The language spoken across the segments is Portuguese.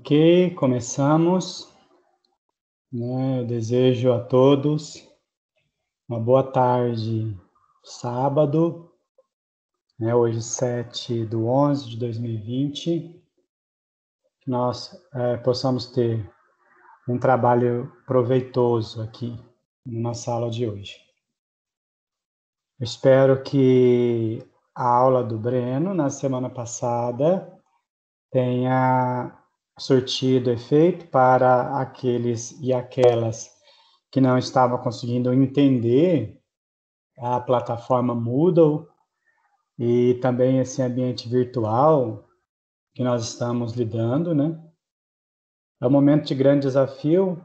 Ok, começamos. Eu desejo a todos uma boa tarde, sábado, hoje 7/11/2020, que nós possamos ter um trabalho proveitoso aqui na sala de hoje. Eu espero que a aula do Breno, na semana passada, tenha surtido efeito para aqueles e aquelas que não estavam conseguindo entender a plataforma Moodle e também esse ambiente virtual que nós estamos lidando, né? É um momento de grande desafio,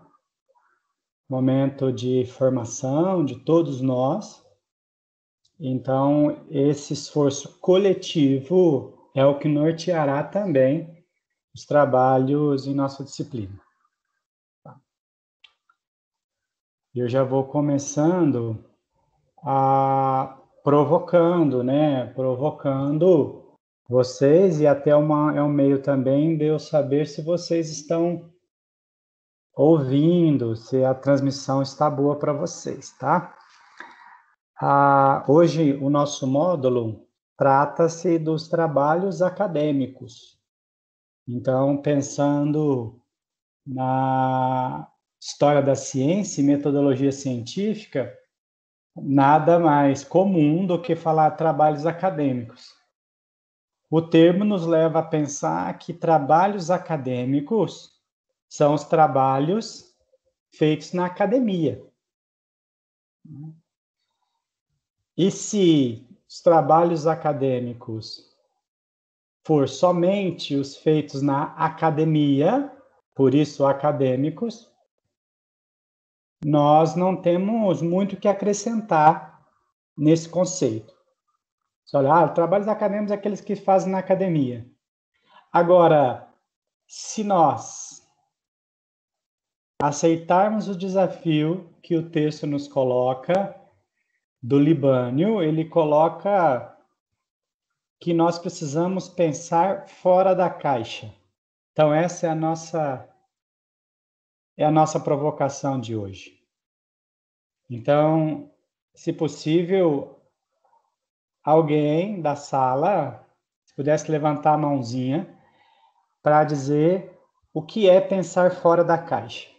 momento de formação de todos nós. Então, esse esforço coletivo é o que norteará também os trabalhos em nossa disciplina. Eu já vou começando provocando vocês, e até é um meio também de eu saber se vocês estão ouvindo, se a transmissão está boa para vocês, tá? Hoje o nosso módulo trata-se dos trabalhos acadêmicos. Então, pensando na história da ciência e metodologia científica, nada mais comum do que falar trabalhos acadêmicos. O termo nos leva a pensar que trabalhos acadêmicos são os trabalhos feitos na academia. E se os trabalhos acadêmicos for somente os feitos na academia, por isso acadêmicos, nós não temos muito o que acrescentar nesse conceito. Você olha, trabalhos acadêmicos é aqueles que fazem na academia. Agora, se nós aceitarmos o desafio que o texto nos coloca, do Libânio, ele coloca que nós precisamos pensar fora da caixa. Então, essa é a nossa provocação de hoje. Então, se possível, alguém da sala, se pudesse levantar a mãozinha para dizer o que é pensar fora da caixa.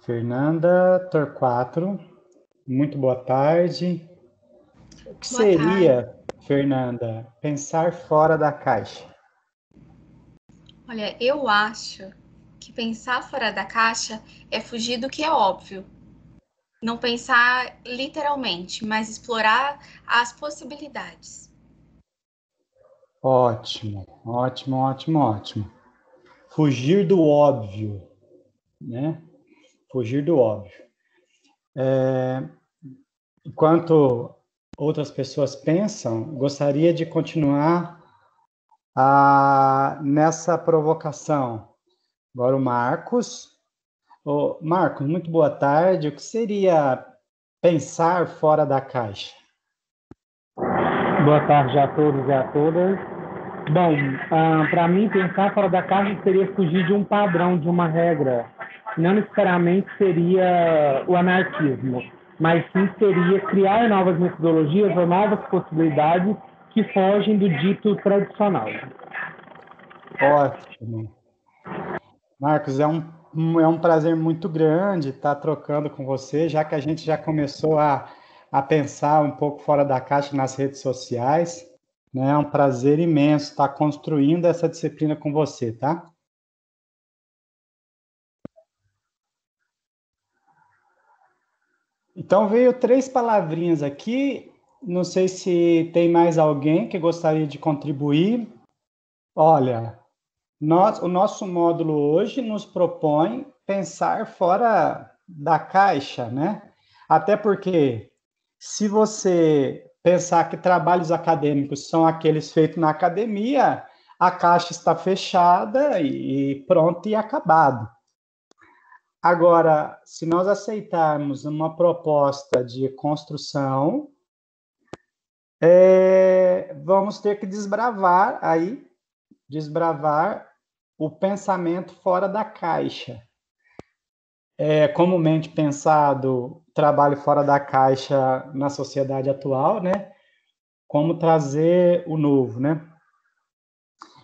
Fernanda Torquato, muito boa tarde. O que seria, Fernanda, pensar fora da caixa? Olha, eu acho que pensar fora da caixa é fugir do que é óbvio. Não pensar literalmente, mas explorar as possibilidades. Ótimo, ótimo, ótimo, ótimo. Fugir do óbvio, né? Fugir do óbvio. Enquanto outras pessoas pensam, gostaria de continuar nessa provocação. Agora o Marcos. Marcos, muito boa tarde. O que seria pensar fora da caixa? Boa tarde a todos e a todas. Bom, para mim, pensar fora da caixa seria fugir de um padrão, de uma regra. Não necessariamente seria o anarquismo, mas sim seria criar novas metodologias ou novas possibilidades que fogem do dito tradicional. Ótimo. Marcos, é um prazer muito grande estar trocando com você, já que a gente já começou a pensar um pouco fora da caixa nas redes sociais. Né? É um prazer imenso estar construindo essa disciplina com você, tá? Então, veio 3 palavrinhas aqui. Não sei se tem mais alguém que gostaria de contribuir. Olha, o nosso módulo hoje nos propõe pensar fora da caixa, né? Até porque, se você pensar que trabalhos acadêmicos são aqueles feitos na academia, a caixa está fechada e pronto e acabado. Agora, se nós aceitarmos uma proposta de construção, vamos ter que desbravar o pensamento fora da caixa. É comumente pensado trabalho fora da caixa na sociedade atual, né? Como trazer o novo, né?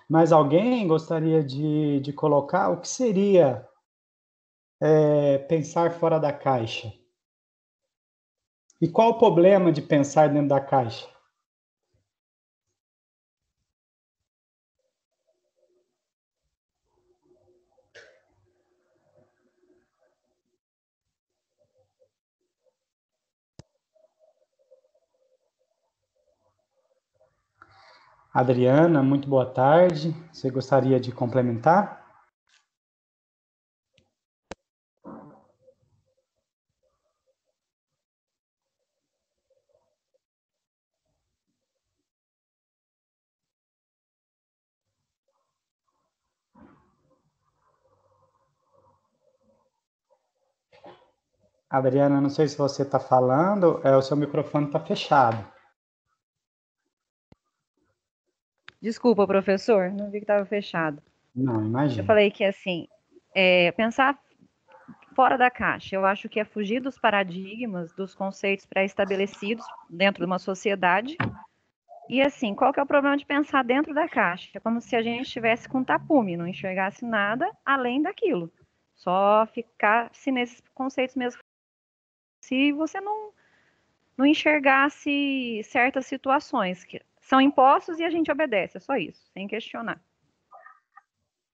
Mas alguém gostaria de colocar o que seria pensar fora da caixa? E qual o problema de pensar dentro da caixa? Adriana, muito boa tarde. Você gostaria de complementar? Adriana, não sei se você está falando, o seu microfone está fechado. Desculpa, professor, não vi que estava fechado. Não, imagina. Eu falei que, assim, pensar fora da caixa, eu acho que é fugir dos paradigmas, dos conceitos pré-estabelecidos dentro de uma sociedade. E, assim, qual que é o problema de pensar dentro da caixa? É como se a gente estivesse com tapume, não enxergasse nada além daquilo. Só ficasse nesses conceitos mesmo. Se você não enxergasse certas situações que são impostos e a gente obedece, é só isso, sem questionar.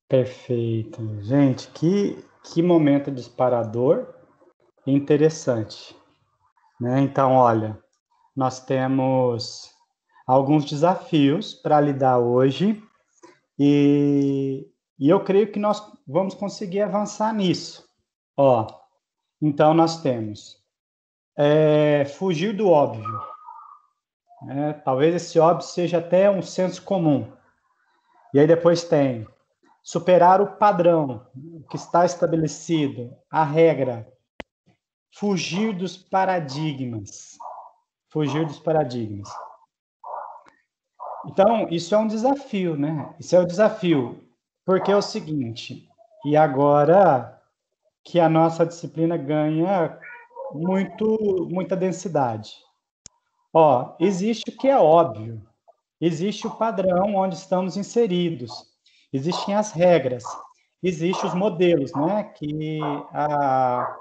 Perfeito. Gente, que momento disparador e interessante, né? Então, olha, nós temos alguns desafios para lidar hoje e eu creio que nós vamos conseguir avançar nisso. Ó, então, nós temos fugir do óbvio. Né? Talvez esse óbvio seja até um senso comum. E aí depois tem superar o padrão, o que está estabelecido, a regra. Fugir dos paradigmas. Fugir dos paradigmas. Então, isso é um desafio, né? Isso é o desafio, porque é o seguinte, e agora que a nossa disciplina ganha muita densidade. Ó, existe o que é óbvio, existe o padrão onde estamos inseridos, existem as regras, existem os modelos, né? Que a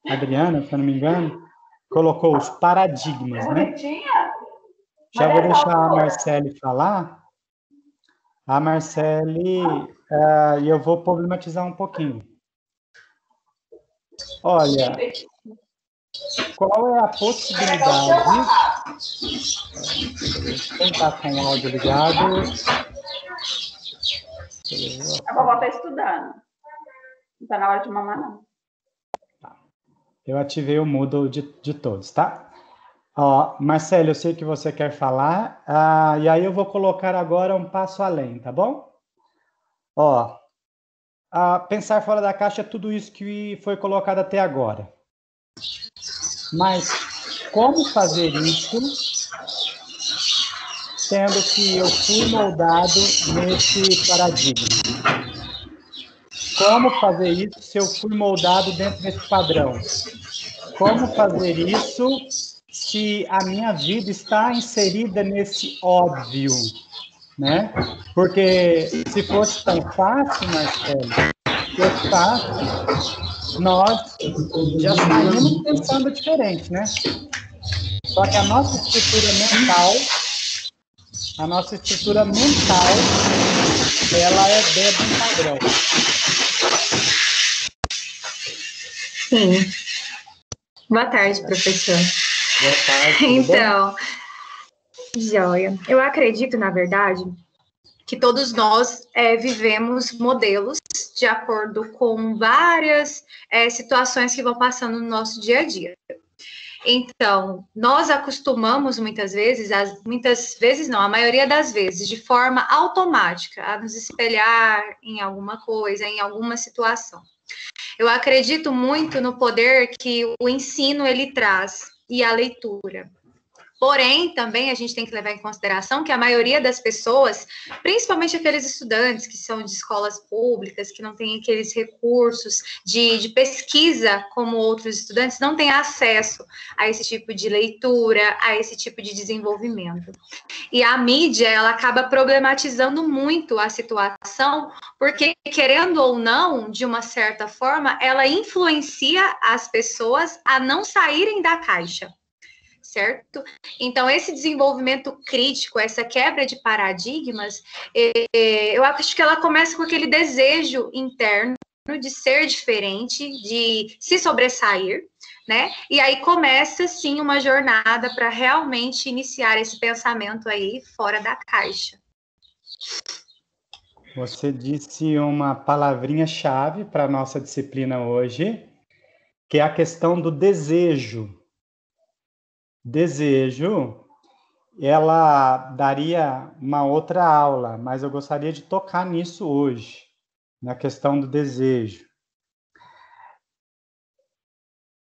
Adriana, se eu não me engano, colocou os paradigmas, né? Já vou deixar a Marcele falar. A Marcele, e eu vou problematizar um pouquinho. Olha, qual é a possibilidade... Quem está com o áudio ligado? A vovó está estudando. Não está na hora de mamar, não. Eu ativei o mudo de todos, tá? Ó, Marcelo, eu sei que você quer falar, e aí eu vou colocar agora um passo além, tá bom? Ó, pensar fora da caixa é tudo isso que foi colocado até agora. Mas como fazer isso, sendo que eu fui moldado nesse paradigma? Como fazer isso se eu fui moldado dentro desse padrão? Como fazer isso se a minha vida está inserida nesse óbvio, né? Porque se fosse tão fácil, Marcelo, nós já saímos pensando diferente, né? Só que a nossa estrutura mental, ela é dentro do padrão. Sim. Boa tarde, professor. Boa tarde. Então, joia. Eu acredito, na verdade, que todos nós vivemos modelos de acordo com várias situações que vão passando no nosso dia a dia. Então, nós acostumamos muitas vezes não, a maioria das vezes, de forma automática, a nos espelhar em alguma coisa, em alguma situação. Eu acredito muito no poder que o ensino ele traz e a leitura. Porém, também a gente tem que levar em consideração que a maioria das pessoas, principalmente aqueles estudantes que são de escolas públicas, que não têm aqueles recursos de pesquisa como outros estudantes, não têm acesso a esse tipo de leitura, a esse tipo de desenvolvimento. E a mídia, ela acaba problematizando muito a situação, porque, querendo ou não, de uma certa forma, ela influencia as pessoas a não saírem da caixa. Certo? Então, esse desenvolvimento crítico, essa quebra de paradigmas, eu acho que ela começa com aquele desejo interno de ser diferente, de se sobressair, né? E aí começa, sim, uma jornada para realmente iniciar esse pensamento aí fora da caixa. Você disse uma palavrinha-chave para a nossa disciplina hoje, que é a questão do desejo. Desejo, ela daria uma outra aula, mas eu gostaria de tocar nisso hoje, na questão do desejo.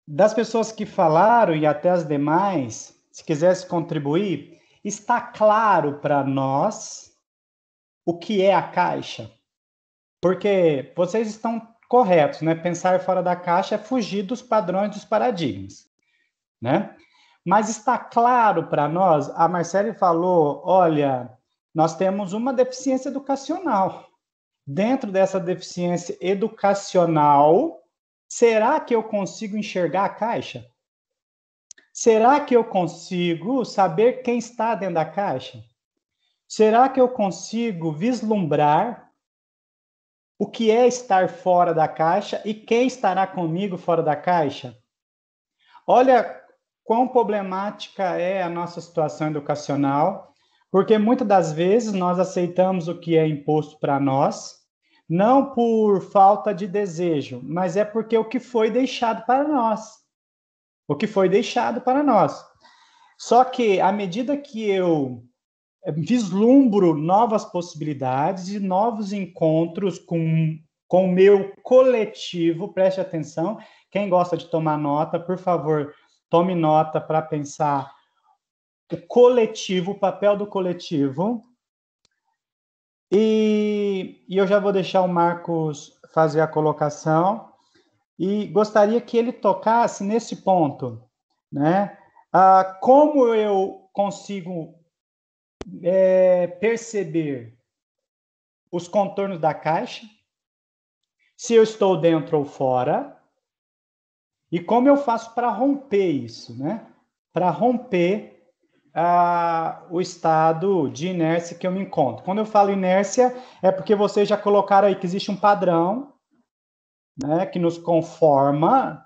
Das pessoas que falaram e até as demais, se quisesse contribuir, está claro para nós o que é a caixa? Porque vocês estão corretos, né? Pensar fora da caixa é fugir dos padrões, dos paradigmas, né? Mas está claro para nós, a Marcele falou, olha, nós temos uma deficiência educacional. Dentro dessa deficiência educacional, será que eu consigo enxergar a caixa? Será que eu consigo saber quem está dentro da caixa? Será que eu consigo vislumbrar o que é estar fora da caixa e quem estará comigo fora da caixa? Olha quão problemática é a nossa situação educacional, porque muitas das vezes nós aceitamos o que é imposto para nós, não por falta de desejo, mas é porque o que foi deixado para nós. O que foi deixado para nós. Só que, à medida que eu vislumbro novas possibilidades e novos encontros com o meu coletivo, preste atenção, quem gosta de tomar nota, por favor, tome nota para pensar o coletivo, o papel do coletivo. E eu já vou deixar o Marcos fazer a colocação. E gostaria que ele tocasse nesse ponto, né? Como eu consigo perceber os contornos da caixa, se eu estou dentro ou fora, e como eu faço para romper isso, né? Para romper o estado de inércia que eu me encontro. Quando eu falo inércia, é porque vocês já colocaram aí que existe um padrão, né, que nos conforma,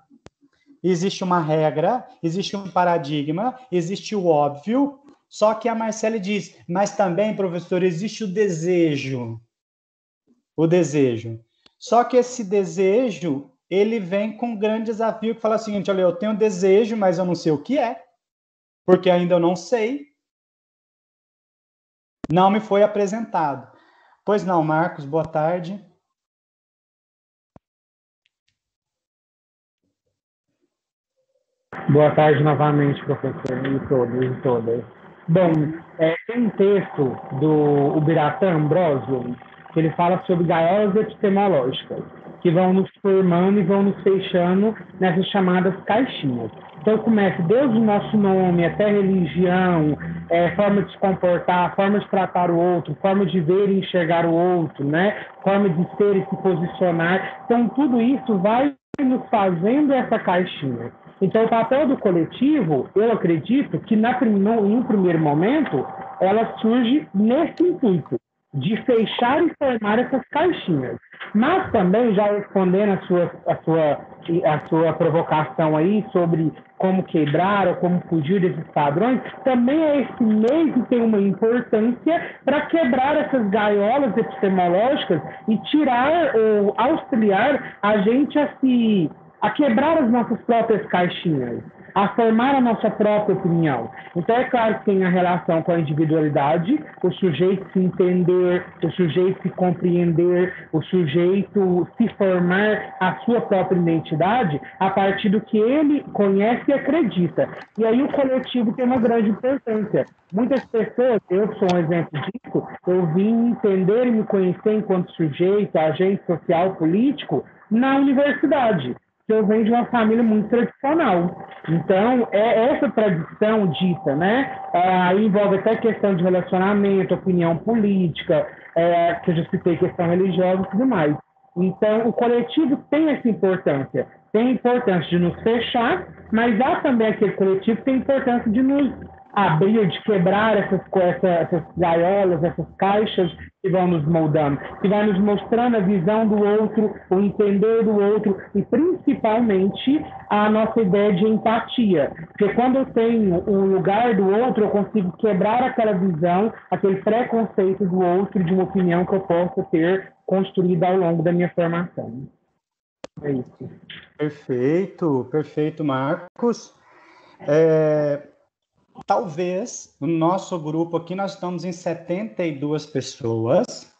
existe uma regra, existe um paradigma, existe o óbvio, só que a Marcele diz, mas também, professor, existe o desejo. O desejo. Só que esse desejo, ele vem com um grande desafio, que fala o seguinte, olha, eu tenho desejo, mas eu não sei o que é, porque ainda eu não sei, não me foi apresentado. Pois não, Marcos, boa tarde. Boa tarde novamente, professor, e todos e todas. Bom, tem um texto do Ubiratã Ambrosio, que ele fala sobre gaiolas epistemológicas, que vão nos formando e vão nos fechando nessas chamadas caixinhas. Então, começa desde o nosso nome até religião, forma de se comportar, forma de tratar o outro, forma de ver e enxergar o outro, né? Forma de ser e se posicionar. Então, tudo isso vai nos fazendo essa caixinha. Então, o papel do coletivo, eu acredito que em um primeiro momento, ela surge nesse intuito, de fechar e formar essas caixinhas. Mas também, já respondendo a sua provocação aí sobre como quebrar ou como fugir desses padrões, também é esse meio que tem uma importância para quebrar essas gaiolas epistemológicas e tirar ou auxiliar a gente a quebrar as nossas próprias caixinhas, a formar a nossa própria opinião. Então, é claro que tem a relação com a individualidade, o sujeito se entender, o sujeito se compreender, o sujeito se formar a sua própria identidade a partir do que ele conhece e acredita. E aí o coletivo tem uma grande importância. Muitas pessoas, eu sou um exemplo disso, eu vim entender e me conhecer enquanto sujeito, agente social, político, na universidade. Eu venho de uma família muito tradicional. Então, é essa tradição dita, né? Aí envolve até questão de relacionamento, opinião política, que eu já citei questão religiosa e tudo mais. Então, o coletivo tem essa importância. Tem a importância de nos fechar, mas há também aquele coletivo que tem a importância de nos abrir, de quebrar essas gaiolas, essas caixas que vão nos moldando, que vai nos mostrando a visão do outro, o entender do outro e, principalmente, a nossa ideia de empatia. Porque quando eu tenho o lugar do outro, eu consigo quebrar aquela visão, aquele preconceito do outro, de uma opinião que eu possa ter construída ao longo da minha formação. É isso. Perfeito, perfeito, Marcos. Talvez, no nosso grupo aqui, nós estamos em 72 pessoas.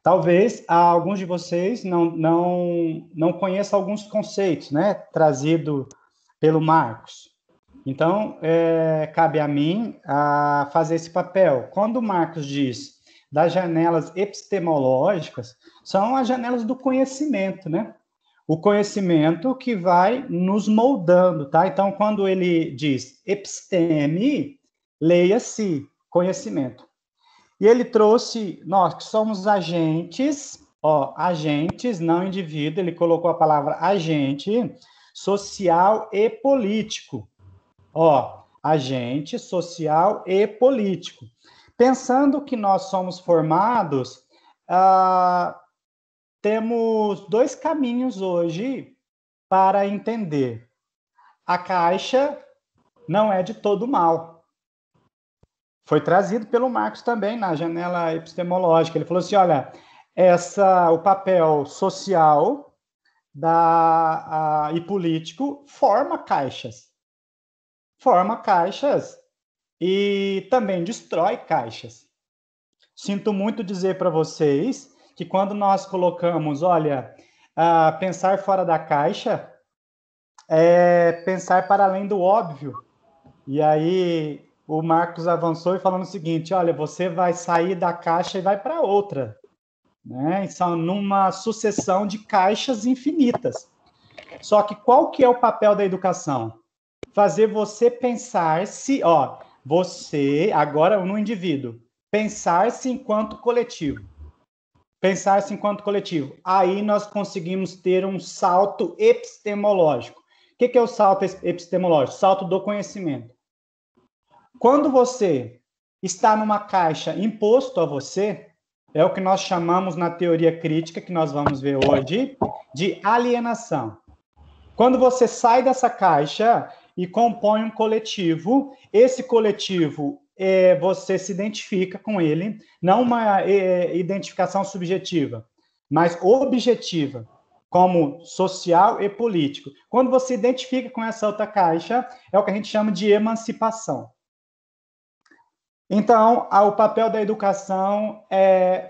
Talvez alguns de vocês não conheçam alguns conceitos, né, trazido pelo Marcos. Então, cabe a mim fazer esse papel. Quando o Marcos diz das janelas epistemológicas, são as janelas do conhecimento, né? O conhecimento que vai nos moldando, tá? Então, quando ele diz episteme, leia-se conhecimento. E ele trouxe, nós que somos agentes, agentes, não indivíduo, ele colocou a palavra agente, social e político. Agente, social e político. Pensando que nós somos formados, temos dois caminhos hoje para entender. A caixa não é de todo mal. Foi trazido pelo Marcos também na janela epistemológica. Ele falou assim, olha, o papel social e político forma caixas. Forma caixas e também destrói caixas. Sinto muito dizer para vocês que quando nós colocamos, pensar fora da caixa é pensar para além do óbvio. E aí o Marcos avançou e falando o seguinte, olha, você vai sair da caixa e vai para outra, né? São numa sucessão de caixas infinitas. Só que qual que é o papel da educação? Fazer você pensar-se, você, agora no indivíduo, pensar-se enquanto coletivo. Pensar-se enquanto coletivo. Aí nós conseguimos ter um salto epistemológico. O que é o salto epistemológico? Salto do conhecimento. Quando você está numa caixa imposto a você, é o que nós chamamos na teoria crítica, que nós vamos ver hoje, de alienação. Quando você sai dessa caixa e compõe um coletivo, esse coletivo você se identifica com ele, não uma identificação subjetiva, mas objetiva, como social e político. Quando você identifica com essa outra caixa, é o que a gente chama de emancipação. Então, o papel da educação é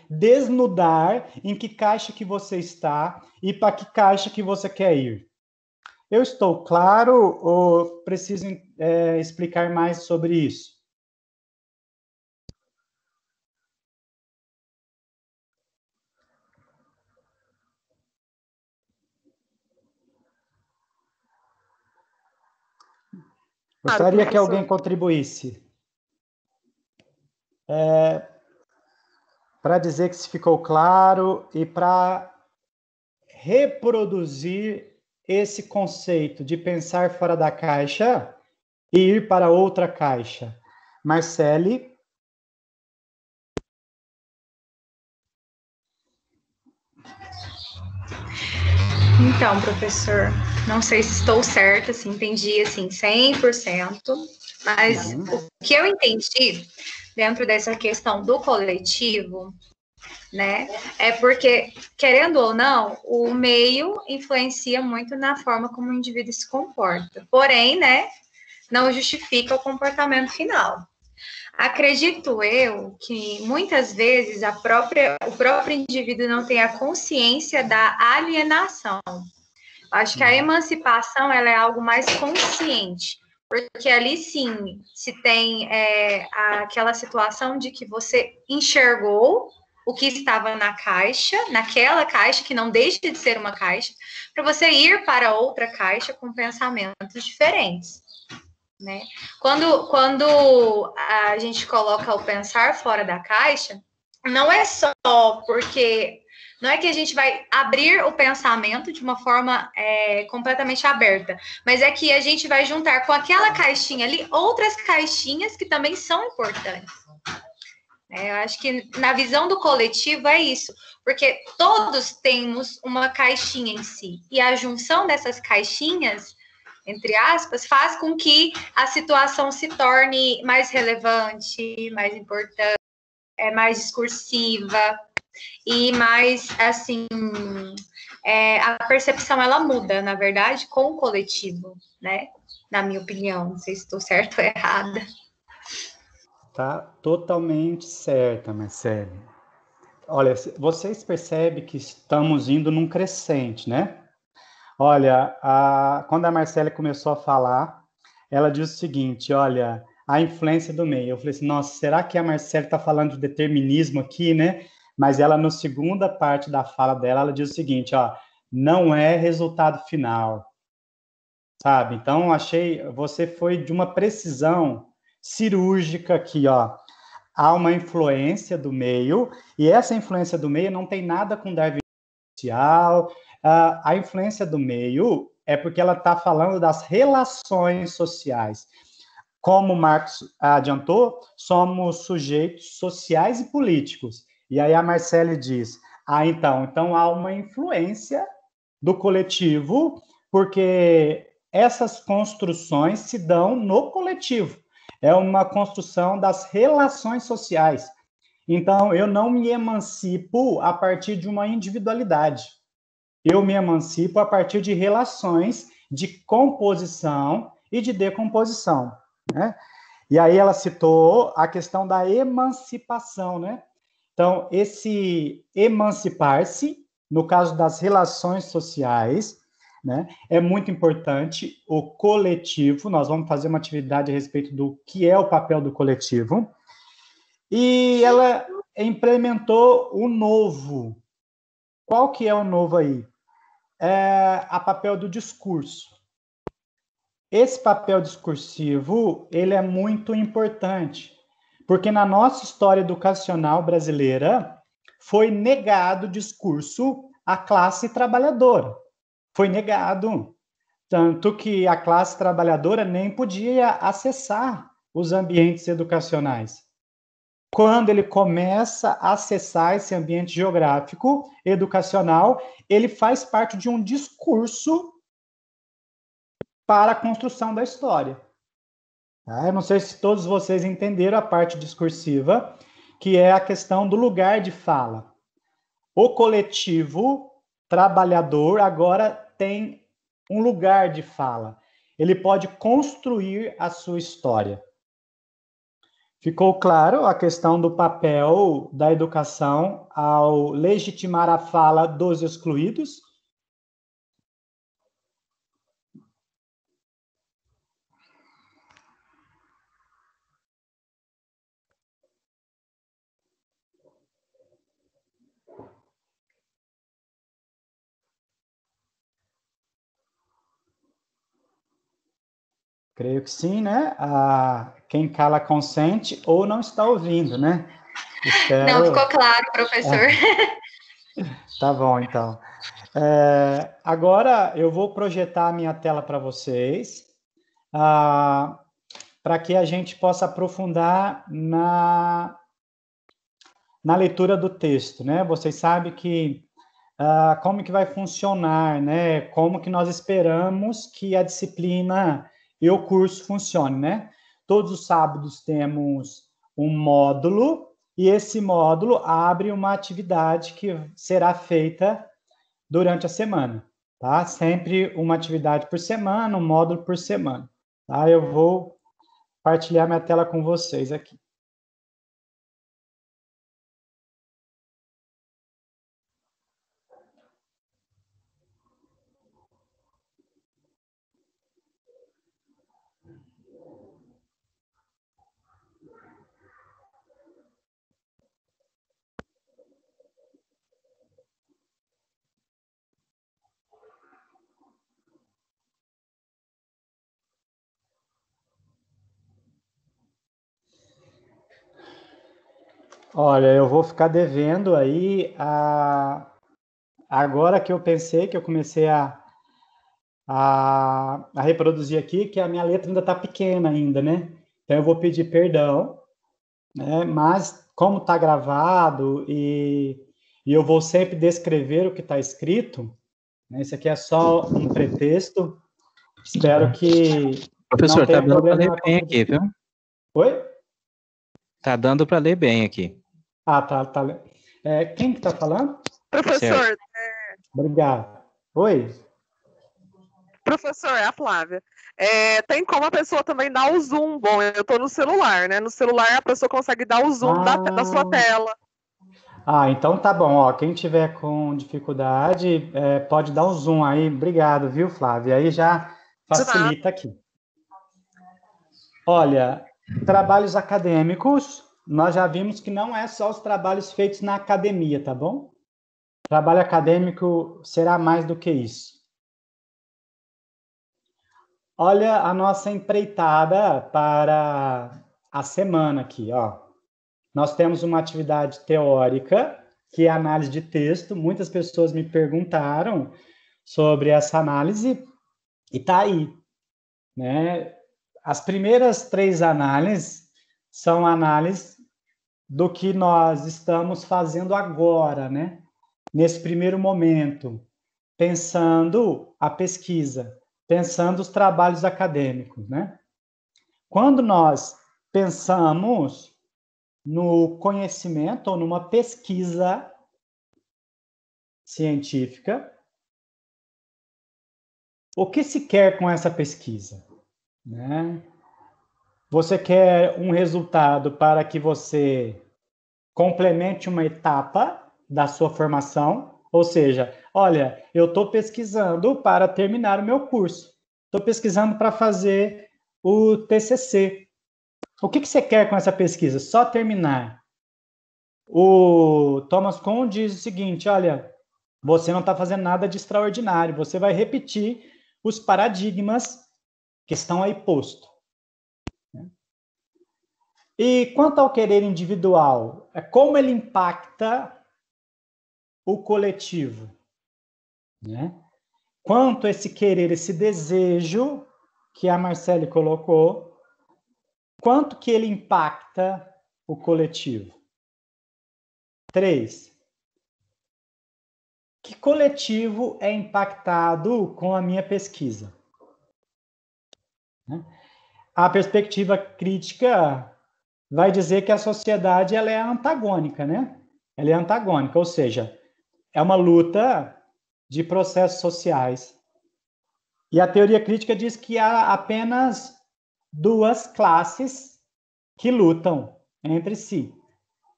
desnudar em que caixa que você está e para que caixa que você quer ir. Eu estou claro ou preciso explicar mais sobre isso? Gostaria que alguém contribuísse. Para dizer que se ficou claro e para reproduzir esse conceito de pensar fora da caixa e ir para outra caixa. Marcele? Então, professor, não sei se estou certa, se entendi assim 100%, mas o que eu entendi dentro dessa questão do coletivo, né, é porque, querendo ou não, o meio influencia muito na forma como o indivíduo se comporta. Porém, né, não justifica o comportamento final. Acredito eu que muitas vezes o próprio indivíduo não tem a consciência da alienação. Acho que a emancipação ela é algo mais consciente, porque ali sim se tem aquela situação de que você enxergou o que estava na caixa, naquela caixa que não deixa de ser uma caixa, para você ir para outra caixa com pensamentos diferentes. Né? Quando a gente coloca o pensar fora da caixa, não é só porque não é que a gente vai abrir o pensamento de uma forma completamente aberta, mas é que a gente vai juntar com aquela caixinha ali outras caixinhas que também são importantes. Eu acho que na visão do coletivo é isso, porque todos temos uma caixinha em si, e a junção dessas caixinhas, entre aspas, faz com que a situação se torne mais relevante, mais importante, mais discursiva e mais, assim, a percepção, ela muda, na verdade, com o coletivo, né? Na minha opinião, não sei se estou certa ou errada. Tá totalmente certa, Marcele. Olha, vocês percebem que estamos indo num crescente, né? Olha, quando a Marcele começou a falar, ela disse o seguinte, olha, a influência do meio. Eu falei assim, nossa, será que a Marcele está falando de determinismo aqui, né? Mas ela, na segunda parte da fala dela, ela diz o seguinte, ó, não é resultado final, sabe? Então, você foi de uma precisão cirúrgica aqui, ó. Há uma influência do meio, e essa influência do meio não tem nada com Darwin social. A influência do meio é porque ela está falando das relações sociais. Como Marx adiantou, somos sujeitos sociais e políticos. E aí a Marcele diz, então há uma influência do coletivo, porque essas construções se dão no coletivo. É uma construção das relações sociais. Então, eu não me emancipo a partir de uma individualidade. Eu me emancipo a partir de relações de composição e de decomposição, né? E aí ela citou a questão da emancipação, né? Então, esse emancipar-se, no caso das relações sociais, né, é muito importante. O coletivo, nós vamos fazer uma atividade a respeito do que é o papel do coletivo, e ela implementou o novo. Qual que é o novo aí? A papel do discurso. Esse papel discursivo, ele é muito importante, porque na nossa história educacional brasileira foi negado o discurso à classe trabalhadora. Foi negado, tanto que a classe trabalhadora nem podia acessar os ambientes educacionais. Quando ele começa a acessar esse ambiente geográfico, educacional, ele faz parte de um discurso para a construção da história. Eu não sei se todos vocês entenderam a parte discursiva, que é a questão do lugar de fala. O coletivo trabalhador agora tem um lugar de fala. Ele pode construir a sua história. Ficou claro a questão do papel da educação ao legitimar a fala dos excluídos? Creio que sim, né? Quem cala consente ou não está ouvindo, né? Espero... Não ficou claro, professor. Tá bom, então. Agora eu vou projetar a minha tela para vocês, para que a gente possa aprofundar na leitura do texto, né? Vocês sabem que como que vai funcionar, né? Como que nós esperamos que a disciplina e o curso funcione, né? Todos os sábados temos um módulo e esse módulo abre uma atividade que será feita durante a semana, tá? Sempre uma atividade por semana, um módulo por semana, tá? Eu vou partilhar minha tela com vocês aqui. Olha, eu vou ficar devendo aí agora que eu pensei, que eu comecei a reproduzir aqui, que a minha letra ainda está pequena ainda, né? Então eu vou pedir perdão, né? Mas como está gravado e eu vou sempre descrever o que está escrito, né? Isso aqui é só um pretexto. Espero que Professor, não tá tenha dando para problema ler na bem aqui, viu? Oi? Tá dando para ler bem aqui. Ah, tá. Quem que está falando? Professor, Obrigado. Oi? professor, é a Flávia. Tem como a pessoa também dar o zoom. Bom, eu estou no celular, né? No celular a pessoa consegue dar o zoom da sua tela. Então tá bom. Ó, quem tiver com dificuldade, pode dar um zoom aí. Obrigado, viu, Flávia? Aí já facilita aqui. Olha, trabalhos acadêmicos, nós já vimos que não é só os trabalhos feitos na academia, tá bom? Trabalho acadêmico será mais do que isso. Olha a nossa empreitada para a semana aqui, ó. Nós temos uma atividade teórica, que é a análise de texto. Muitas pessoas me perguntaram sobre essa análise e tá aí, né? As primeiras 3 análises são análises do que nós estamos fazendo agora, né? Nesse primeiro momento, pensando a pesquisa, pensando os trabalhos acadêmicos, né? Quando nós pensamos no conhecimento ou numa pesquisa científica, o que se quer com essa pesquisa, né? Você quer um resultado para que você complemente uma etapa da sua formação, ou seja, olha, eu estou pesquisando para terminar o meu curso, estou pesquisando para fazer o TCC. O que você quer com essa pesquisa? Só terminar. O Thomas Kuhn diz o seguinte, olha, você não está fazendo nada de extraordinário, você vai repetir os paradigmas que estão aí postos. E quanto ao querer individual, como ele impacta o coletivo, né? Quanto esse querer, esse desejo que a Marcele colocou, quanto que ele impacta o coletivo? 3. Que coletivo é impactado com a minha pesquisa? A perspectiva crítica vai dizer que a sociedade ela é antagônica, né? Ela é antagônica, ou seja, é uma luta de processos sociais. E a teoria crítica diz que há apenas 2 classes que lutam entre si.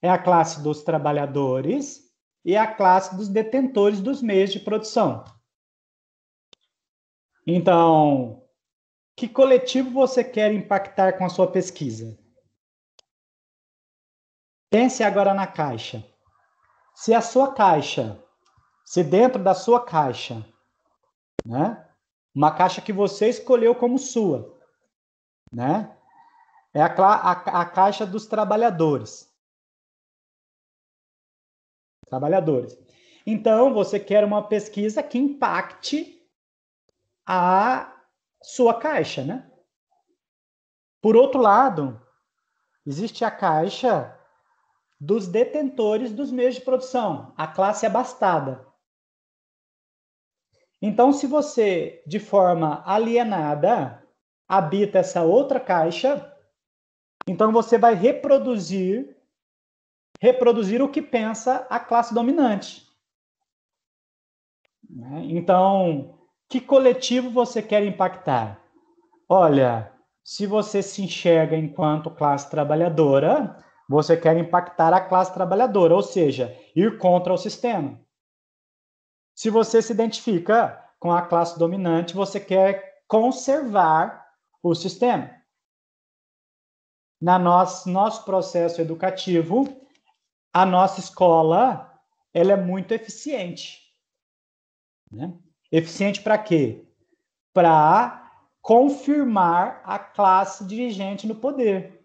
É a classe dos trabalhadores e a classe dos detentores dos meios de produção. Então, que coletivo você quer impactar com a sua pesquisa? Pense agora na caixa. Se a sua caixa, se dentro da sua caixa, né, uma caixa que você escolheu como sua, né, é a caixa dos trabalhadores. Então, você quer uma pesquisa que impacte a sua caixa, né? Por outro lado, existe a caixa dos detentores dos meios de produção, a classe abastada. Então, se você, de forma alienada, habita essa outra caixa, então você vai reproduzir o que pensa a classe dominante. Então, que coletivo você quer impactar? Olha, se você se enxerga enquanto classe trabalhadora, você quer impactar a classe trabalhadora, ou seja, ir contra o sistema. Se você se identifica com a classe dominante, você quer conservar o sistema. Nosso processo educativo, a nossa escola, ela é muito eficiente. Né? Eficiente para quê? Para confirmar a classe dirigente no poder.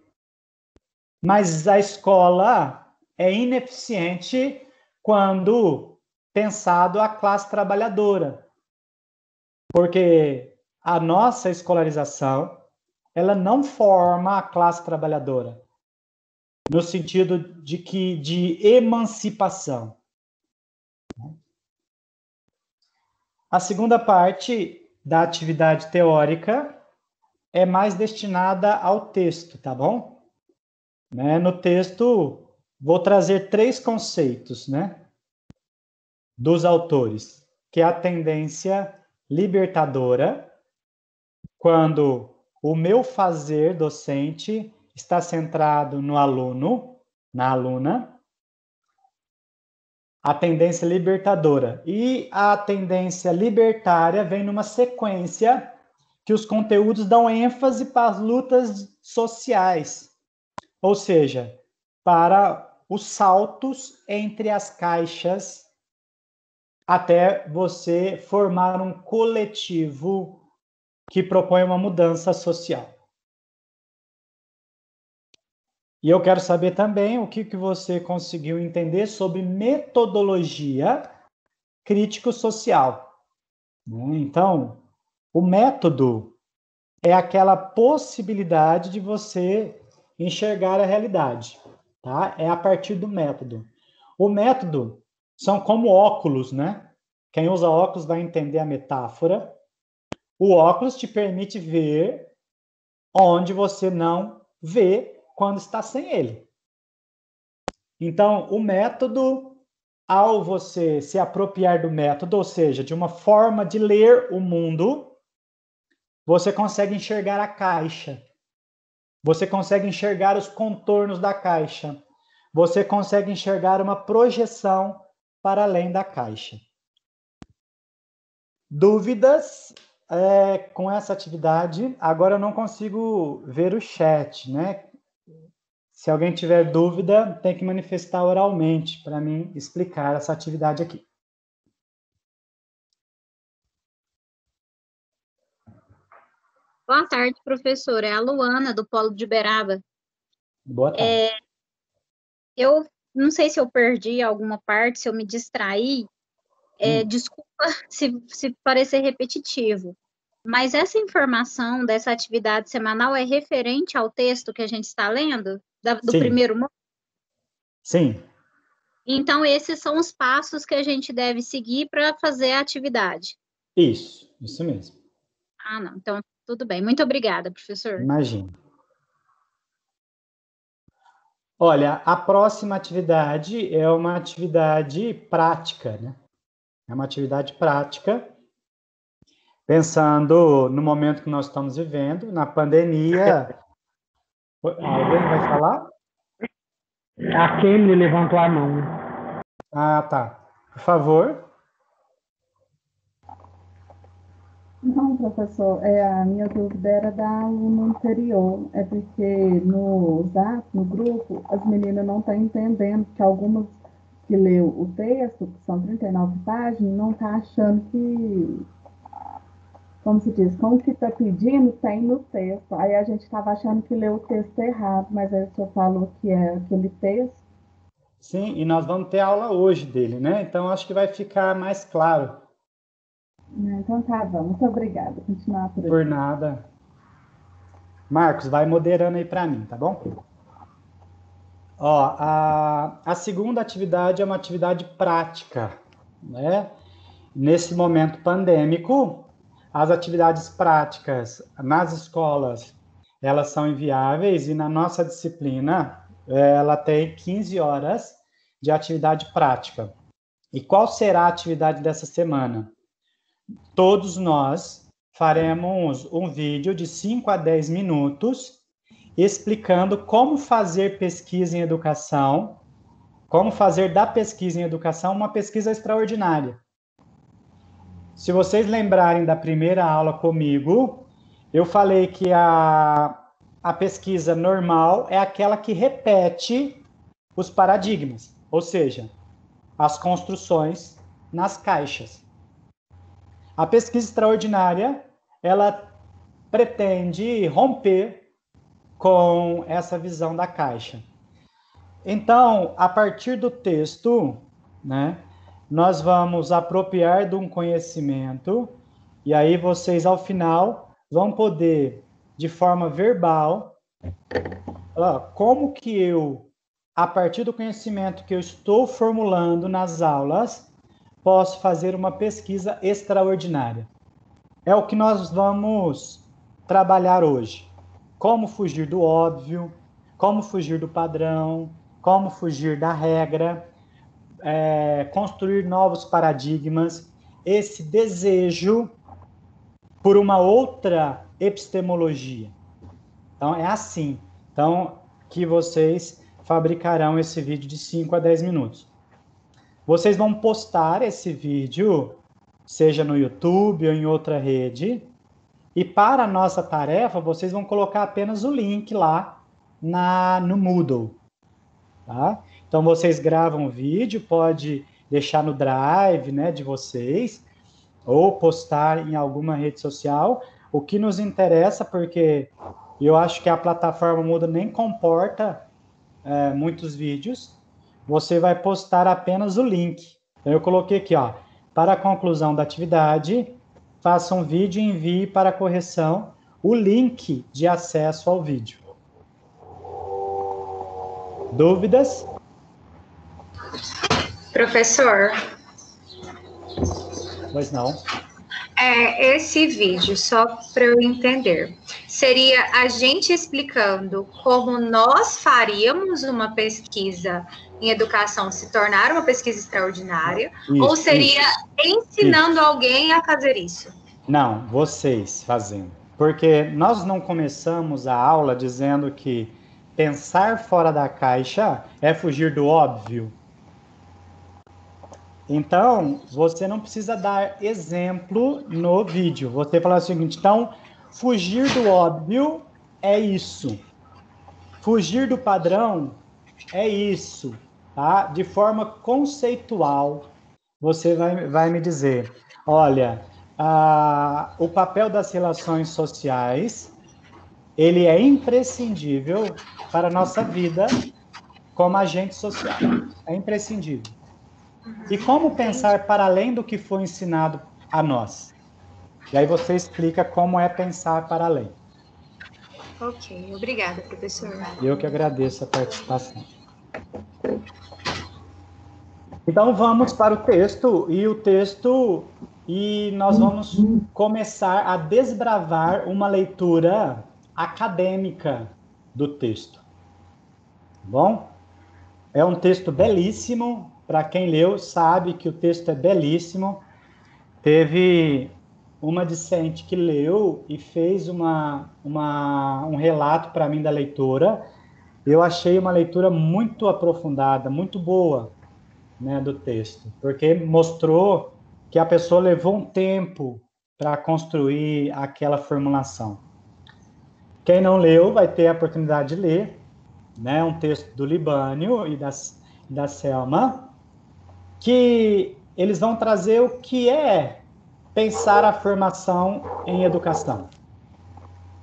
Mas a escola é ineficiente quando pensado a classe trabalhadora. Porque a nossa escolarização, ela não forma a classe trabalhadora, no sentido de emancipação. A segunda parte da atividade teórica é mais destinada ao texto, tá bom? No texto, vou trazer 3 conceitos, dos autores, que é a tendência libertadora, quando o meu fazer docente está centrado no aluno, na aluna, a tendência libertadora. E a tendência libertária vem numa sequência que os conteúdos dão ênfase para as lutas sociais, ou seja, para os saltos entre as caixas até você formar um coletivo que propõe uma mudança social. E eu quero saber também o que você conseguiu entender sobre metodologia crítico-social. Então, o método é aquela possibilidade de você enxergar a realidade, tá? É a partir do método. O método são como óculos, Quem usa óculos vai entender a metáfora. O óculos te permite ver onde você não vê quando está sem ele. Então, o método, ao você se apropriar do método, ou seja, de uma forma de ler o mundo, você consegue enxergar a caixa. Você consegue enxergar os contornos da caixa. Você consegue enxergar uma projeção para além da caixa. Dúvidas com essa atividade? Agora eu não consigo ver o chat, Se alguém tiver dúvida, tem que manifestar oralmente para mim explicar essa atividade aqui. Boa tarde, professora. É a Luana, do Polo de Uberaba. Boa tarde. Eu não sei se eu perdi alguma parte, se eu me distraí. Desculpa se parecer repetitivo. Mas essa informação dessa atividade semanal é referente ao texto que a gente está lendo? Do primeiro módulo? Sim. Então, esses são os passos que a gente deve seguir para fazer a atividade. Isso mesmo. Ah, não. Então, tudo bem. Muito obrigada, professor. Imagina. Olha, a próxima atividade é uma atividade prática, É uma atividade prática, pensando no momento que nós estamos vivendo, na pandemia. Alguém vai falar? A Kemily levantou a mão. Ah, tá. Por favor. Não, professor, a minha dúvida era da aluna anterior, é porque no Zap, no grupo, as meninas não estão entendendo, que algumas que leu o texto, que são 39 páginas, não está achando que, como se diz, como que está pedindo, tem no texto. Aí a gente estava achando que leu o texto errado, mas aí o senhor falou que é aquele texto. Sim, e nós vamos ter aula hoje dele, Então, acho que vai ficar mais claro. Então tá bom, muito obrigada. Continuar por aqui. Por nada. Marcos, vai moderando aí para mim, tá bom? A segunda atividade é uma atividade prática, nesse momento pandêmico, as atividades práticas nas escolas, elas são inviáveis e na nossa disciplina, ela tem 15 horas de atividade prática. E qual será a atividade dessa semana? Todos nós faremos um vídeo de 5 a 10 minutos explicando como fazer pesquisa em educação, como fazer da pesquisa em educação uma pesquisa extraordinária. Se vocês lembrarem da primeira aula comigo, eu falei que a pesquisa normal é aquela que repete os paradigmas, ou seja, as construções nas caixas. A pesquisa extraordinária, ela pretende romper com essa visão da caixa. Então, a partir do texto, né, nós vamos apropriar de um conhecimento, e aí vocês, ao final, vão poder, de forma verbal, como que eu, a partir do conhecimento que eu estou formulando nas aulas, posso fazer uma pesquisa extraordinária. É o que nós vamos trabalhar hoje. Como fugir do óbvio, como fugir do padrão, como fugir da regra, construir novos paradigmas, esse desejo por uma outra epistemologia. Então, é assim. Então, que vocês fabricarão esse vídeo de 5 a 10 minutos. Vocês vão postar esse vídeo, seja no YouTube ou em outra rede, e para a nossa tarefa, vocês vão colocar apenas o link lá no Moodle. Tá? Então, vocês gravam o vídeo, pode deixar no Drive, né, de vocês, ou postar em alguma rede social. O que nos interessa, porque eu acho que a plataforma Moodle nem comporta muitos vídeos, você vai postar apenas o link. Então, eu coloquei aqui, ó, para a conclusão da atividade, faça um vídeo e envie para a correção o link de acesso ao vídeo. Dúvidas? Professor. Pois não. Esse vídeo, só para eu entender, seria a gente explicando como nós faríamos uma pesquisa em educação se tornar uma pesquisa extraordinária, ou seria ensinando alguém a fazer isso? Não, vocês fazendo. Porque nós não começamos a aula dizendo que pensar fora da caixa é fugir do óbvio. Então, você não precisa dar exemplo no vídeo. Você fala o seguinte, então, fugir do óbvio é isso. Fugir do padrão é isso. Tá? De forma conceitual, você vai me dizer, olha, o papel das relações sociais, ele é imprescindível para a nossa vida como agente social. É imprescindível. E como pensar para além do que foi ensinado a nós? E aí você explica como é pensar para além. Ok, obrigada, professor. Eu que agradeço a participação. Então vamos para o texto, e nós vamos começar a desbravar uma leitura acadêmica do texto. Bom? É um texto belíssimo. Para quem leu, sabe que o texto é belíssimo. Teve uma discente que leu e fez um relato para mim da leitura. Eu achei uma leitura muito aprofundada, muito boa, né, do texto, porque mostrou que a pessoa levou um tempo para construir aquela formulação. Quem não leu vai ter a oportunidade de ler, né, um texto do Libânio e da Selma, que eles vão trazer o que é pensar a formação em educação.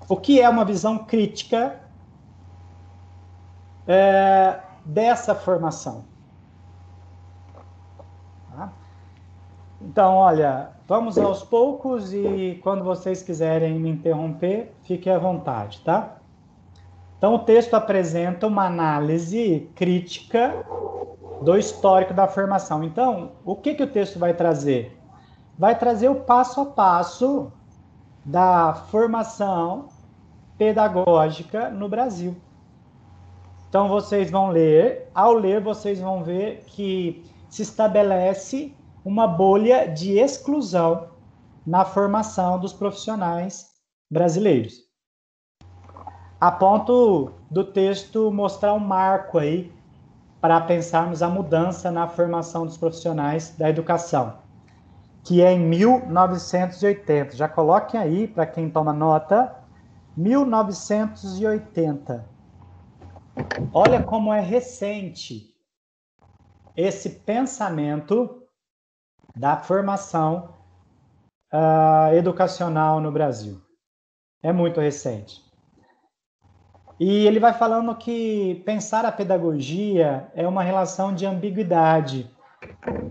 O que é uma visão crítica dessa formação. Tá? Então, olha, vamos aos poucos e quando vocês quiserem me interromper, fiquem à vontade, tá? Então, o texto apresenta uma análise crítica do histórico da formação. Então, o que o texto vai trazer? vai trazer o passo a passo da formação pedagógica no Brasil. Então, vocês vão ler, ao ler, vocês vão ver que se estabelece uma bolha de exclusão na formação dos profissionais brasileiros. A ponto do texto mostrar um marco aí para pensarmos a mudança na formação dos profissionais da educação, que é em 1980. Já coloquem aí, para quem toma nota, 1980. Olha como é recente esse pensamento da formação educacional no Brasil. É muito recente. E ele vai falando que pensar a pedagogia é uma relação de ambiguidade,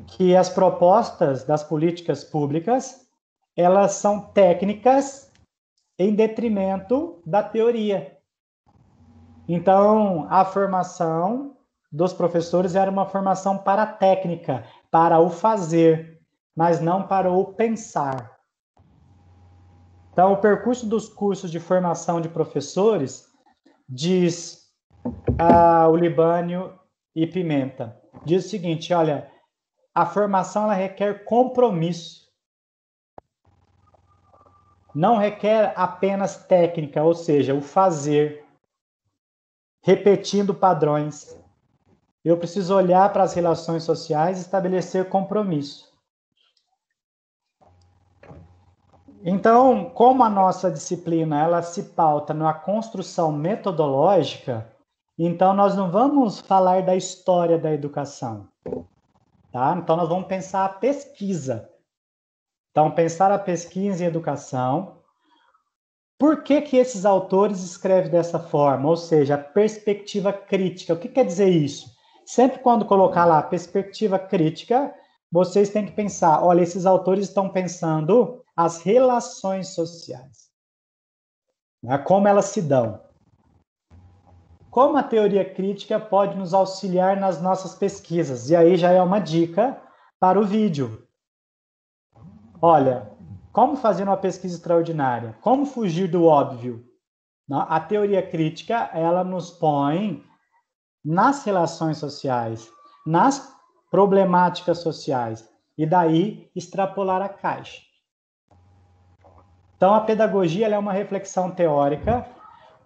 que as propostas das políticas públicas, elas são técnicas em detrimento da teoria. Então, a formação dos professores era uma formação para a técnica, para o fazer, mas não para o pensar. Então, o percurso dos cursos de formação de professores, diz o Libânio e Pimenta, diz o seguinte, olha, a formação ela requer compromisso. Não requer apenas técnica, ou seja, o fazer, repetindo padrões. Eu preciso olhar para as relações sociais e estabelecer compromisso. Então, como a nossa disciplina ela se pauta na construção metodológica, então nós não vamos falar da história da educação, tá? Então nós vamos pensar a pesquisa. Então, pensar a pesquisa em educação. Por que que esses autores escrevem dessa forma? Ou seja, a perspectiva crítica. O que quer dizer isso? Sempre quando colocar lá perspectiva crítica, vocês têm que pensar, olha, esses autores estão pensando as relações sociais, né? Como elas se dão. Como a teoria crítica pode nos auxiliar nas nossas pesquisas? E aí já é uma dica para o vídeo. Olha, como fazer uma pesquisa extraordinária? Como fugir do óbvio? A teoria crítica, ela nos põe nas relações sociais, nas problemáticas sociais, e daí extrapolar a caixa. Então, a pedagogia ela é uma reflexão teórica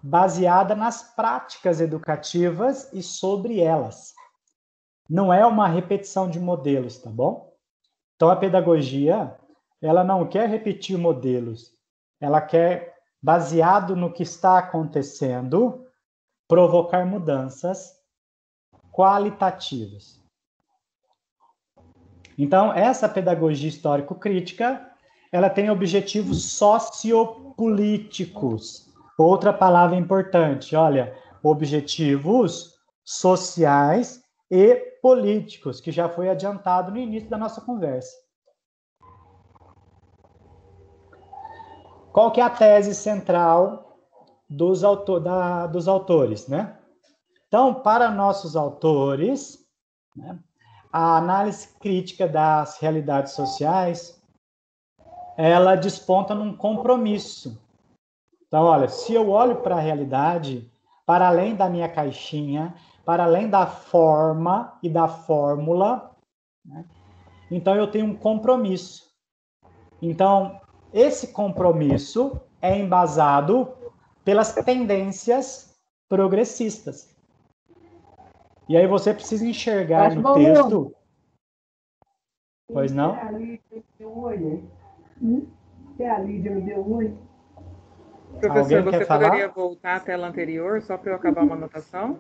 baseada nas práticas educativas e sobre elas. Não é uma repetição de modelos, tá bom? Então, a pedagogia, ela não quer repetir modelos, ela quer, baseado no que está acontecendo, provocar mudanças qualitativas. Então, essa pedagogia histórico-crítica, ela tem objetivos sociopolíticos. Outra palavra importante, olha, objetivos sociais e políticos, que já foi adiantado no início da nossa conversa. Qual que é a tese central dos autores, né? Então, para nossos autores, né, a análise crítica das realidades sociais, ela desponta num compromisso. Então, olha, se eu olho para a realidade, para além da minha caixinha, para além da forma e da fórmula, né, então eu tenho um compromisso. Então, esse compromisso é embasado pelas tendências progressistas. E aí você precisa enxergar no texto... Pois não? Se a Lídia me deu oi. Professor, você poderia voltar à tela anterior, só para eu acabar uma anotação?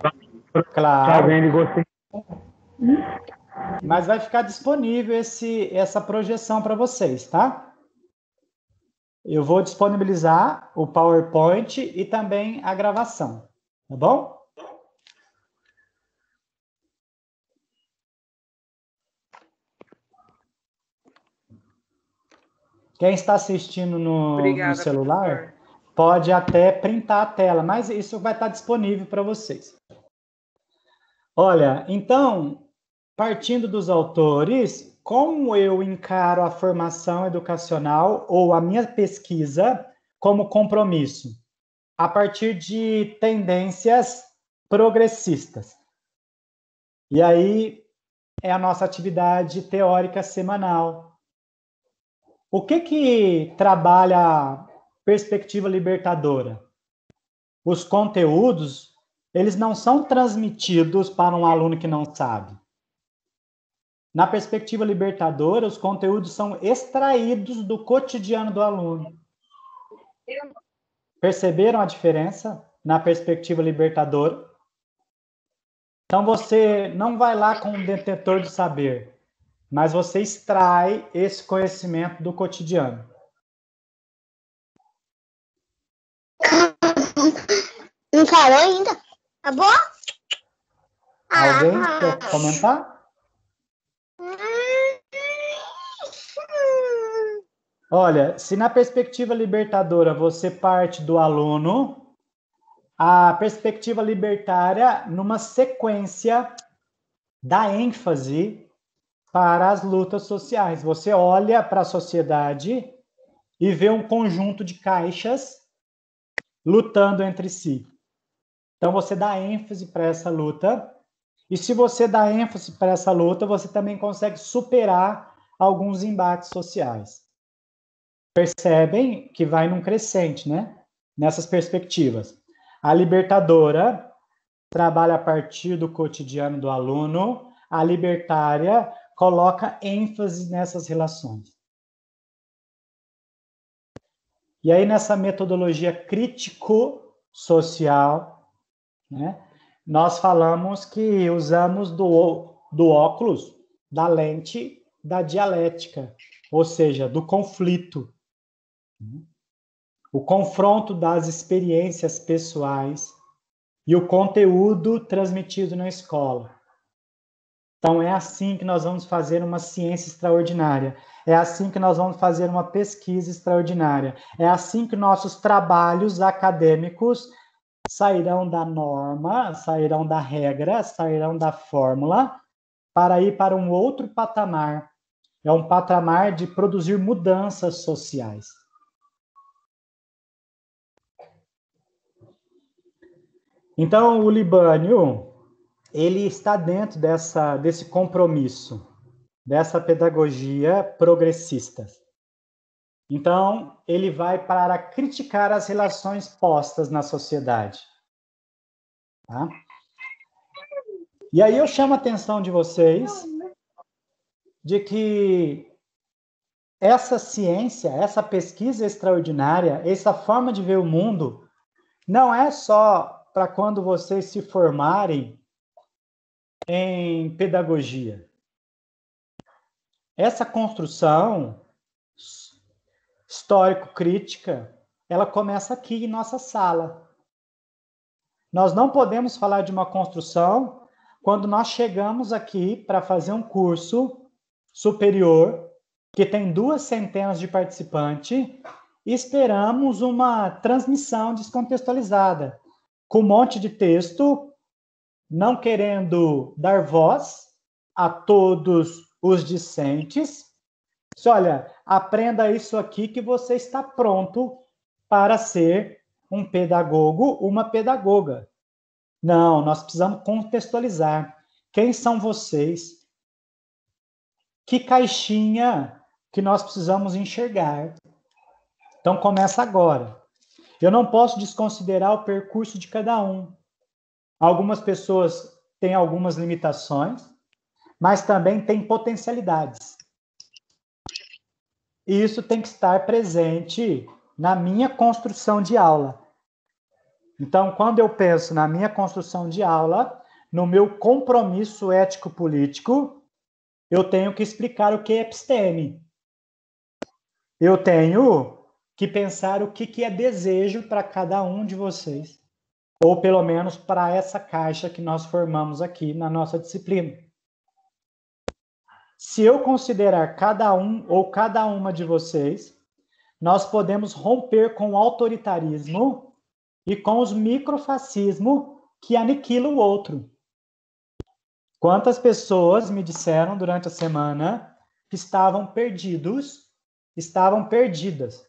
Claro. Mas vai ficar disponível essa projeção para vocês, tá? Eu vou disponibilizar o PowerPoint e também a gravação, tá bom? Quem está assistindo no celular, professor, pode até printar a tela, mas isso vai estar disponível para vocês. Olha, então, partindo dos autores, como eu encaro a formação educacional ou a minha pesquisa como compromisso? A partir de tendências progressistas. E aí é a nossa atividade teórica semanal. O que trabalha a perspectiva libertadora? Os conteúdos, eles não são transmitidos para um aluno que não sabe. Na perspectiva libertadora, os conteúdos são extraídos do cotidiano do aluno. Perceberam a diferença na perspectiva libertadora? Então, você não vai lá com um detetor de saber, mas você extrai esse conhecimento do cotidiano. Não falou ainda? Tá bom? Alguém quer comentar? Olha, se na perspectiva libertadora você parte do aluno, a perspectiva libertária, numa sequência, dá ênfase para as lutas sociais. Você olha para a sociedade e vê um conjunto de caixas lutando entre si. Então, você dá ênfase para essa luta. E se você dá ênfase para essa luta, você também consegue superar alguns embates sociais. Percebem que vai num crescente, né? Nessas perspectivas. A libertadora trabalha a partir do cotidiano do aluno. A libertária coloca ênfase nessas relações. E aí, nessa metodologia crítico-social, né, nós falamos que usamos do óculos, da lente, da dialética, ou seja, do conflito. O confronto das experiências pessoais e o conteúdo transmitido na escola. Então, é assim que nós vamos fazer uma ciência extraordinária. É assim que nós vamos fazer uma pesquisa extraordinária. É assim que nossos trabalhos acadêmicos sairão da norma, sairão da regra, sairão da fórmula, para ir para um outro patamar. É um patamar de produzir mudanças sociais. Então, o Libânio, ele está dentro desse compromisso, dessa pedagogia progressista. Então, ele vai para criticar as relações postas na sociedade. Tá? E aí eu chamo a atenção de vocês de que essa ciência, essa pesquisa extraordinária, essa forma de ver o mundo, não é só para quando vocês se formarem em pedagogia. Essa construção histórico-crítica, ela começa aqui em nossa sala. Nós não podemos falar de uma construção quando nós chegamos aqui para fazer um curso superior, que tem 200 de participantes, e esperamos uma transmissão descontextualizada, com um monte de texto, não querendo dar voz a todos os discentes. Olha, aprenda isso aqui que você está pronto para ser um pedagogo, uma pedagoga. Não, nós precisamos contextualizar. Quem são vocês? Que caixinha que nós precisamos enxergar? Então, começa agora. Eu não posso desconsiderar o percurso de cada um. Algumas pessoas têm algumas limitações, mas também têm potencialidades. E isso tem que estar presente na minha construção de aula. Então, quando eu penso na minha construção de aula, no meu compromisso ético-político, eu tenho que explicar o que é episteme. Eu tenho que pensar o que é desejo para cada um de vocês, ou pelo menos para essa caixa que nós formamos aqui na nossa disciplina. Se eu considerar cada um ou cada uma de vocês, nós podemos romper com o autoritarismo e com os microfascismos que aniquilam o outro. Quantas pessoas me disseram durante a semana que estavam perdidas.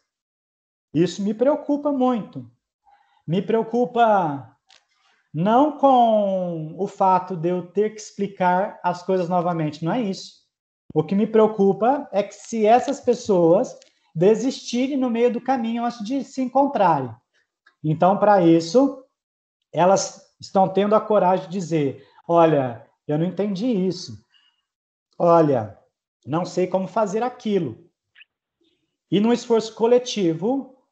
Isso me preocupa muito. Me preocupa não com o fato de eu ter que explicar as coisas novamente, não é isso. O que me preocupa é que se essas pessoas desistirem no meio do caminho antes de se encontrarem. Então, para isso, elas estão tendo a coragem de dizer, olha, eu não entendi isso. Olha, não sei como fazer aquilo. E no esforço coletivo,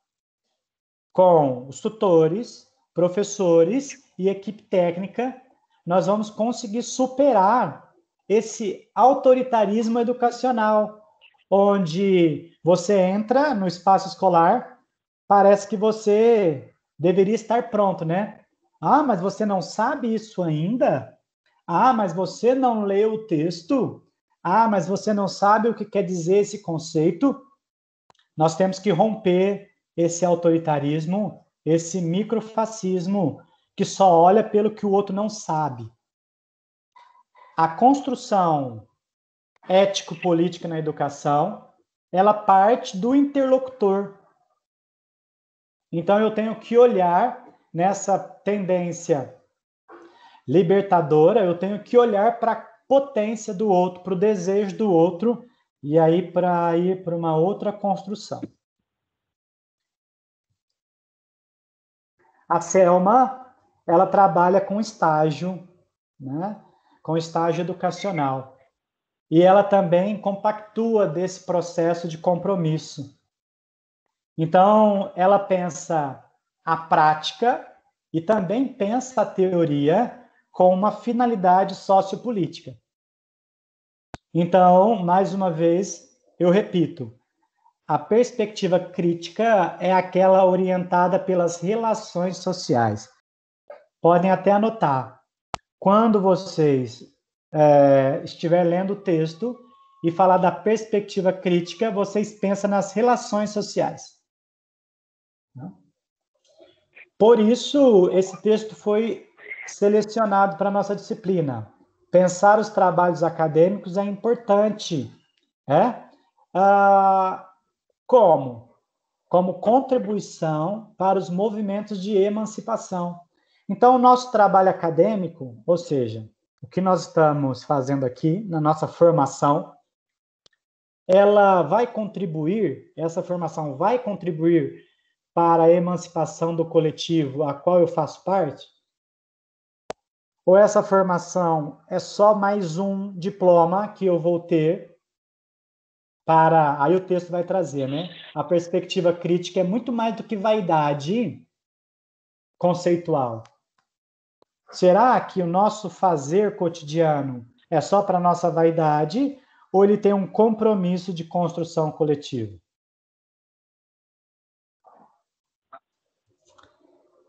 com os tutores, professores e equipe técnica, nós vamos conseguir superar esse autoritarismo educacional, onde você entra no espaço escolar, parece que você deveria estar pronto, né? Ah, mas você não sabe isso ainda? Ah, mas você não leu o texto? Ah, mas você não sabe o que quer dizer esse conceito? Nós temos que romper esse autoritarismo, esse microfascismo, que só olha pelo que o outro não sabe. A construção ético-política na educação, ela parte do interlocutor. Então, eu tenho que olhar nessa tendência libertadora, eu tenho que olhar para a potência do outro, para o desejo do outro, e aí para ir para uma outra construção. A Selma, ela trabalha com estágio, né? Com estágio educacional. E ela também compactua desse processo de compromisso. Então, ela pensa a prática e também pensa a teoria com uma finalidade sociopolítica. Então, mais uma vez, eu repito, a perspectiva crítica é aquela orientada pelas relações sociais. Podem até anotar. Quando vocês estiver lendo o texto e falar da perspectiva crítica, vocês pensam nas relações sociais. Por isso, esse texto foi selecionado para a nossa disciplina. Pensar os trabalhos acadêmicos é importante. Como? Como contribuição para os movimentos de emancipação. Então, o nosso trabalho acadêmico, ou seja, o que nós estamos fazendo aqui na nossa formação, essa formação vai contribuir para a emancipação do coletivo a qual eu faço parte? Ou essa formação é só mais um diploma que eu vou ter para... Aí o texto vai trazer, né? A perspectiva crítica é muito mais do que vaidade conceitual. Será que o nosso fazer cotidiano é só para a nossa vaidade ou ele tem um compromisso de construção coletiva?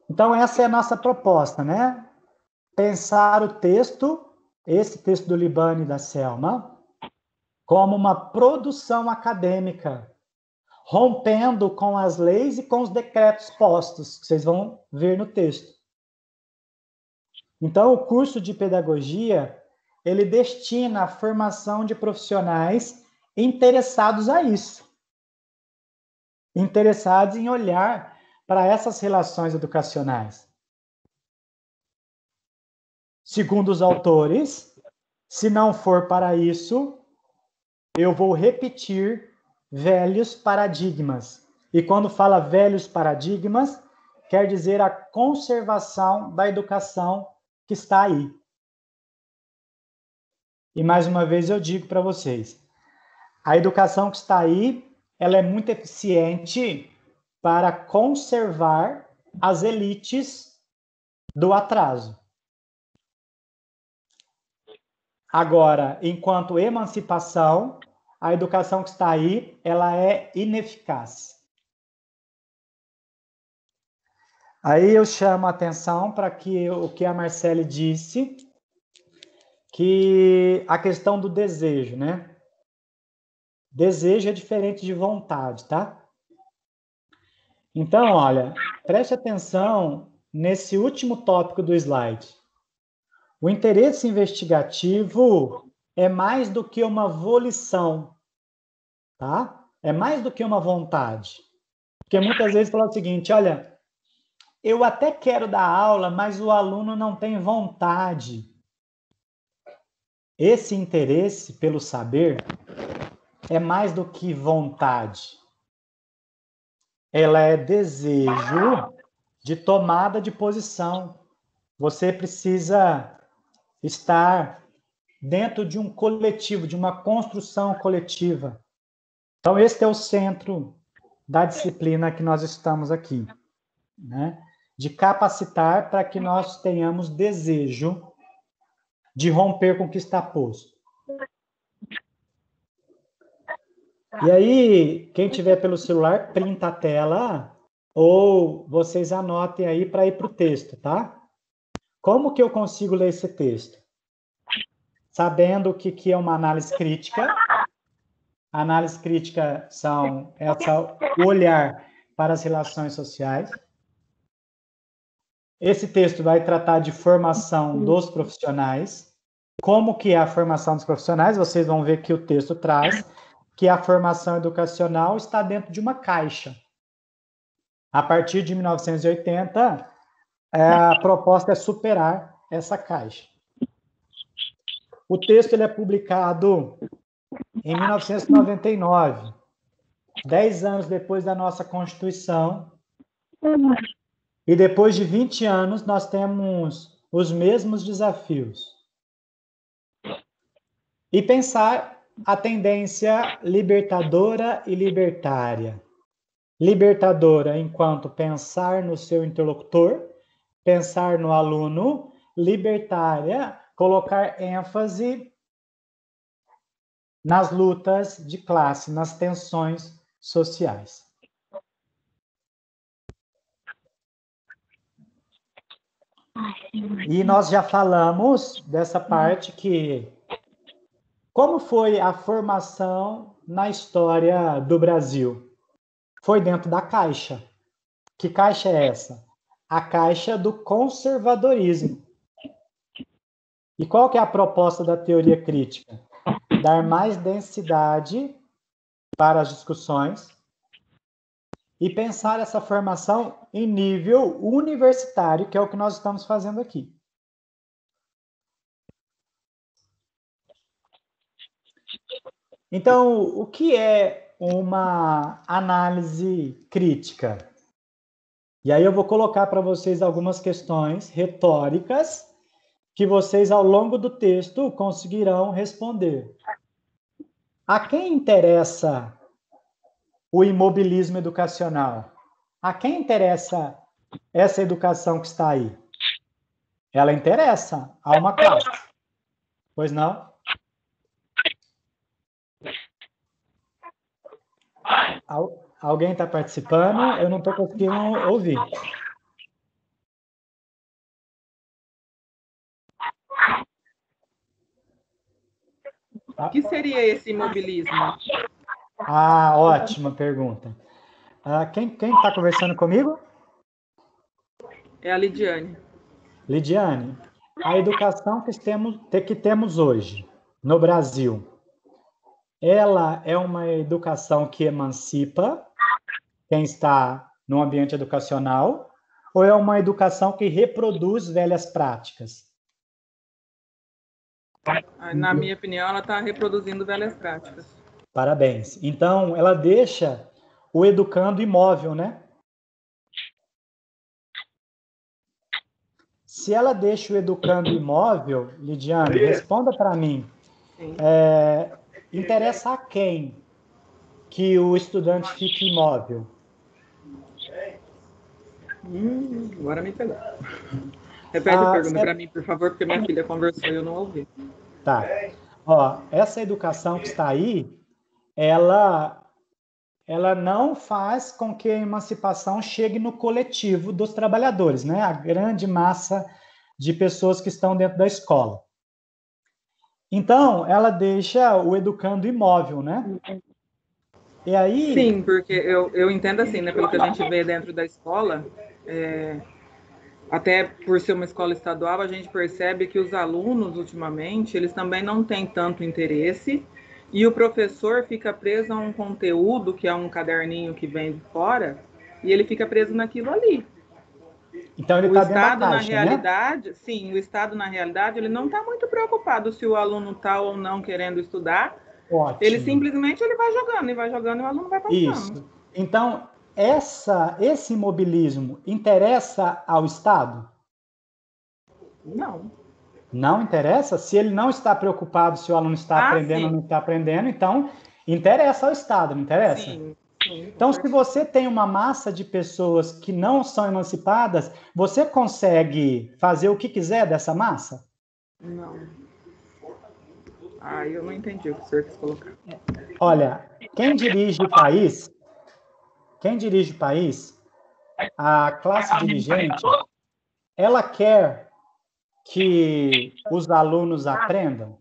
Então, essa é a nossa proposta, né? Pensar o texto, esse texto do Libani e da Selma, como uma produção acadêmica, rompendo com as leis e com os decretos postos, que vocês vão ver no texto. Então, o curso de pedagogia, ele destina a formação de profissionais interessados a isso. Interessados em olhar para essas relações educacionais. Segundo os autores, se não for para isso, eu vou repetir velhos paradigmas. E quando fala velhos paradigmas, quer dizer a conservação da educação que está aí. E mais uma vez eu digo para vocês, a educação que está aí, ela é muito eficiente para conservar as elites do atraso. Agora, enquanto emancipação, a educação que está aí, ela é ineficaz. Aí eu chamo a atenção para o que a Marcele disse, que a questão do desejo, né? Desejo é diferente de vontade, tá? Então, olha, preste atenção nesse último tópico do slide. O interesse investigativo é mais do que uma volição, tá? É mais do que uma vontade. Porque muitas vezes fala o seguinte, olha, eu até quero dar aula, mas o aluno não tem vontade. Esse interesse pelo saber é mais do que vontade. Ela é desejo de tomada de posição. Você precisa estar dentro de um coletivo, de uma construção coletiva. Então, esse é o centro da disciplina que nós estamos aqui, né? De capacitar para que nós tenhamos desejo de romper com o que está posto. E aí, quem tiver pelo celular, printa a tela ou vocês anotem aí para ir para o texto, tá? Como que eu consigo ler esse texto? Sabendo o que é uma análise crítica. A análise crítica é o olhar para as relações sociais. Esse texto vai tratar de formação dos profissionais. Como que é a formação dos profissionais? Vocês vão ver que o texto traz que a formação educacional está dentro de uma caixa. A partir de 1980, a proposta é superar essa caixa. O texto ele é publicado em 1999, 10 anos depois da nossa Constituição. E depois de 20 anos, nós temos os mesmos desafios. E pensar a tendência libertadora e libertária. Libertadora enquanto pensar no seu interlocutor, pensar no aluno. Libertária, colocar ênfase nas lutas de classe, nas tensões sociais. E nós já falamos dessa parte que como foi a formação na história do Brasil? Foi dentro da caixa. Que caixa é essa? A caixa do conservadorismo. E qual que é a proposta da teoria crítica? Dar mais densidade para as discussões e pensar essa formação em nível universitário, que é o que nós estamos fazendo aqui. Então, o que é uma análise crítica? E aí eu vou colocar para vocês algumas questões retóricas que vocês, ao longo do texto, conseguirão responder. A quem interessa o imobilismo educacional? A quem interessa essa educação que está aí? Ela interessa a uma classe. Pois não? Alguém está participando? Eu não estou conseguindo ouvir. O que seria esse imobilismo? Ah, ótima pergunta. Quem está conversando comigo? É a Lidiane. Lidiane, a educação que temos hoje no Brasil, ela é uma educação que emancipa quem está no ambiente educacional ou é uma educação que reproduz velhas práticas? Na minha opinião, ela está reproduzindo velhas práticas. Parabéns. Então, ela deixa o educando imóvel, né? Se ela deixa o educando imóvel, Lidiane, responda para mim. Interessa a quem que o estudante fique imóvel? Agora me pegou. Repete a pergunta para mim, por favor, porque minha filha conversou e eu não ouvi. Tá. Ó, essa educação que está aí, ela não faz com que a emancipação chegue no coletivo dos trabalhadores, né? A grande massa de pessoas que estão dentro da escola. Então, ela deixa o educando imóvel, né? E aí... Sim, porque eu entendo assim, né? Pelo que a gente vê dentro da escola, até por ser uma escola estadual, a gente percebe que os alunos, ultimamente, eles também não têm tanto interesse E o professor fica preso a um conteúdo, que é um caderninho que vem de fora, e ele fica preso naquilo ali. Então ele O está dentro da Estado, na caixa, né? realidade, sim, o Estado, na realidade, ele não está muito preocupado se o aluno está ou não querendo estudar. Ótimo. Ele simplesmente vai jogando e o aluno vai passando. Isso. Então, esse imobilismo interessa ao Estado? Não. Não interessa? Se ele não está preocupado se o aluno está aprendendo ou não está aprendendo, então interessa ao Estado, não interessa? Sim. Então, se você tem uma massa de pessoas que não são emancipadas, você consegue fazer o que quiser dessa massa? Não. Eu não entendi o que o senhor quis colocar. Olha, quem dirige o país, a classe dirigente, ela quer que os alunos aprendam?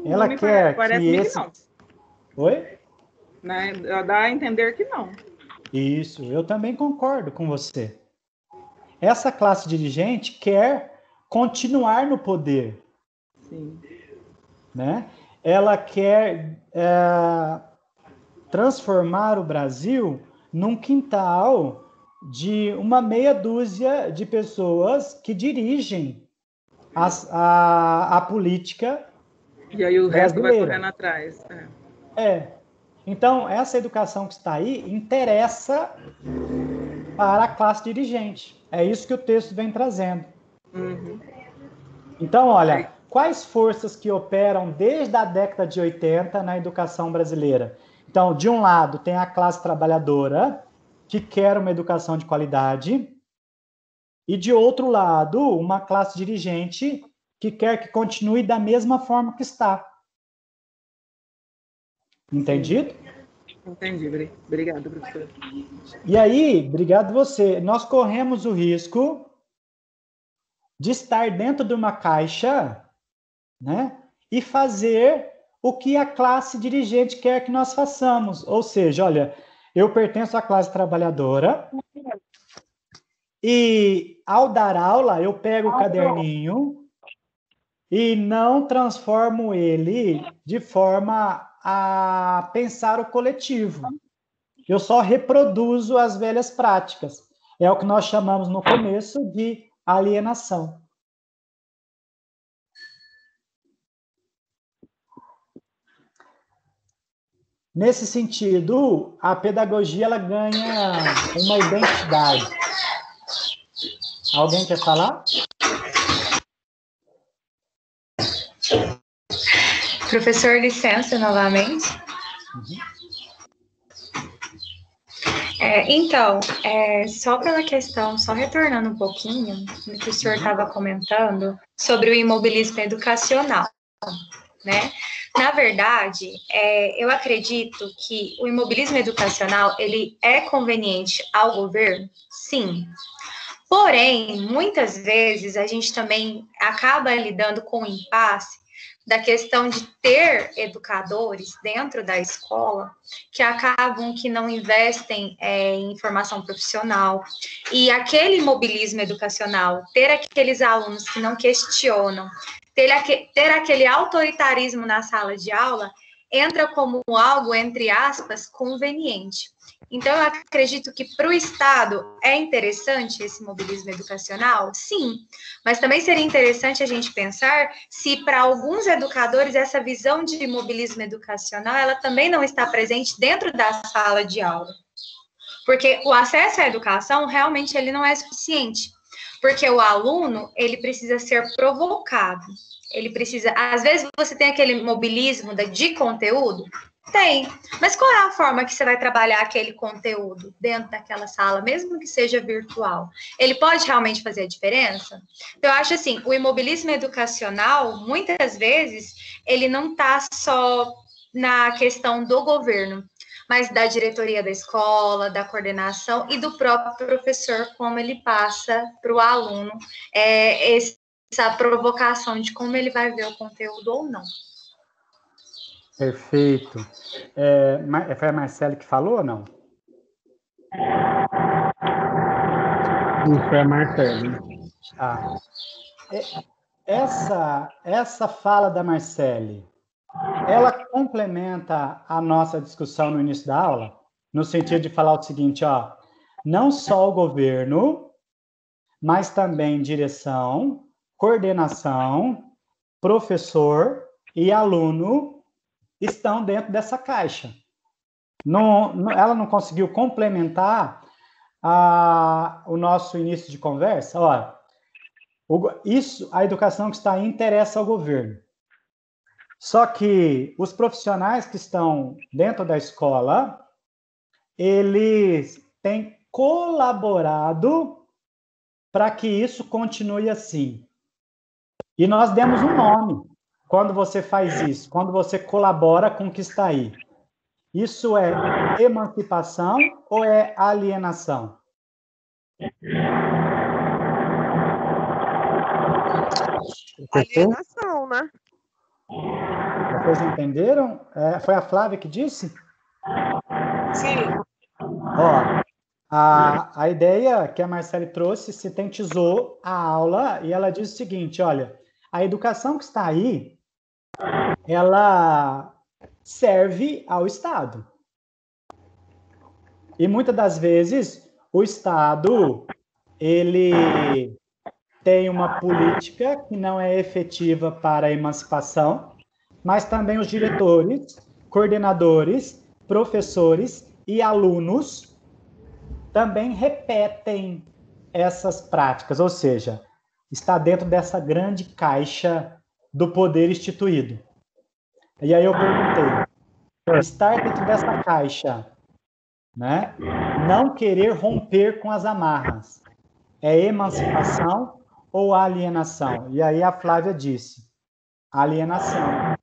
Ela quer que esse... Não. Oi? Né? Dá a entender que não. Isso, eu também concordo com você. Essa classe dirigente quer continuar no poder. Sim. Né? Ela quer transformar o Brasil num quintal de uma meia dúzia de pessoas que dirigem a política e aí o resto brasileira. vai correndo atrás. Então, essa educação que está aí interessa para a classe dirigente. É isso que o texto vem trazendo. Uhum. Então, olha, quais forças que operam desde a década de 80 na educação brasileira? Então, de um lado, tem a classe trabalhadora, que quer uma educação de qualidade, e de outro lado, uma classe dirigente que quer que continue da mesma forma que está. Entendido? Entendi. Obrigado, professor. E aí, obrigado você. Nós corremos o risco de estar dentro de uma caixa, né, e fazer o que a classe dirigente quer que nós façamos. Ou seja, olha, eu pertenço à classe trabalhadora e, ao dar aula, eu pego o caderninho e não transformo ele de forma a pensar o coletivo. Eu só reproduzo as velhas práticas. É o que nós chamamos no começo de alienação. Nesse sentido, a pedagogia ela ganha uma identidade. Alguém quer falar? Professor, licença novamente. Então, só pela questão, só retornando um pouquinho do que o senhor estava comentando sobre o imobilismo educacional, né? Na verdade, eu acredito que o imobilismo educacional, ele é conveniente ao governo? Sim. Porém, muitas vezes, a gente também acaba lidando com o impasse da questão de ter educadores dentro da escola que acabam que não investem em formação profissional, e aquele imobilismo educacional, ter aqueles alunos que não questionam, ter aquele autoritarismo na sala de aula, entra como algo, entre aspas, conveniente. Então, eu acredito que para o Estado é interessante esse mobilismo educacional? Sim, mas também seria interessante a gente pensar se para alguns educadores essa visão de mobilismo educacional, ela também não está presente dentro da sala de aula. Porque o acesso à educação, realmente, ele não é suficiente. Porque o aluno, ele precisa ser provocado. Ele precisa... Às vezes, você tem aquele mobilismo de conteúdo? Tem. Mas qual é a forma que você vai trabalhar aquele conteúdo dentro daquela sala, mesmo que seja virtual? Ele pode realmente fazer a diferença? Então, eu acho assim, o imobilismo educacional, muitas vezes, ele não está só na questão do governo, mas da diretoria da escola, da coordenação e do próprio professor, como ele passa para o aluno essa provocação de como ele vai ver o conteúdo ou não. Perfeito. Foi a Marcele que falou ou não? Isso, foi a Marcele. essa fala da Marcele, ela complementa a nossa discussão no início da aula, no sentido de falar o seguinte, ó, não só o governo, mas também direção, coordenação, professor e aluno estão dentro dessa caixa. Ela não conseguiu complementar o nosso início de conversa? Olha, a educação que está aí interessa ao governo. Só que os profissionais que estão dentro da escola, eles têm colaborado para que isso continue assim. E nós demos um nome quando você faz isso, quando você colabora com o que está aí. Isso é emancipação ou é alienação? Alienação, né? Vocês entenderam? Foi a Flávia que disse? Sim. Ó, a ideia que a Marcele trouxe sintetizou a aula e ela diz o seguinte, olha, a educação que está aí, ela serve ao Estado. E muitas das vezes o Estado, ele tem uma política que não é efetiva para a emancipação, mas também os diretores, coordenadores, professores e alunos também repetem essas práticas, ou seja, está dentro dessa grande caixa do poder instituído. E aí eu perguntei, estar dentro dessa caixa, né? Não querer romper com as amarras, é emancipação ou alienação? E aí a Flávia disse, alienação.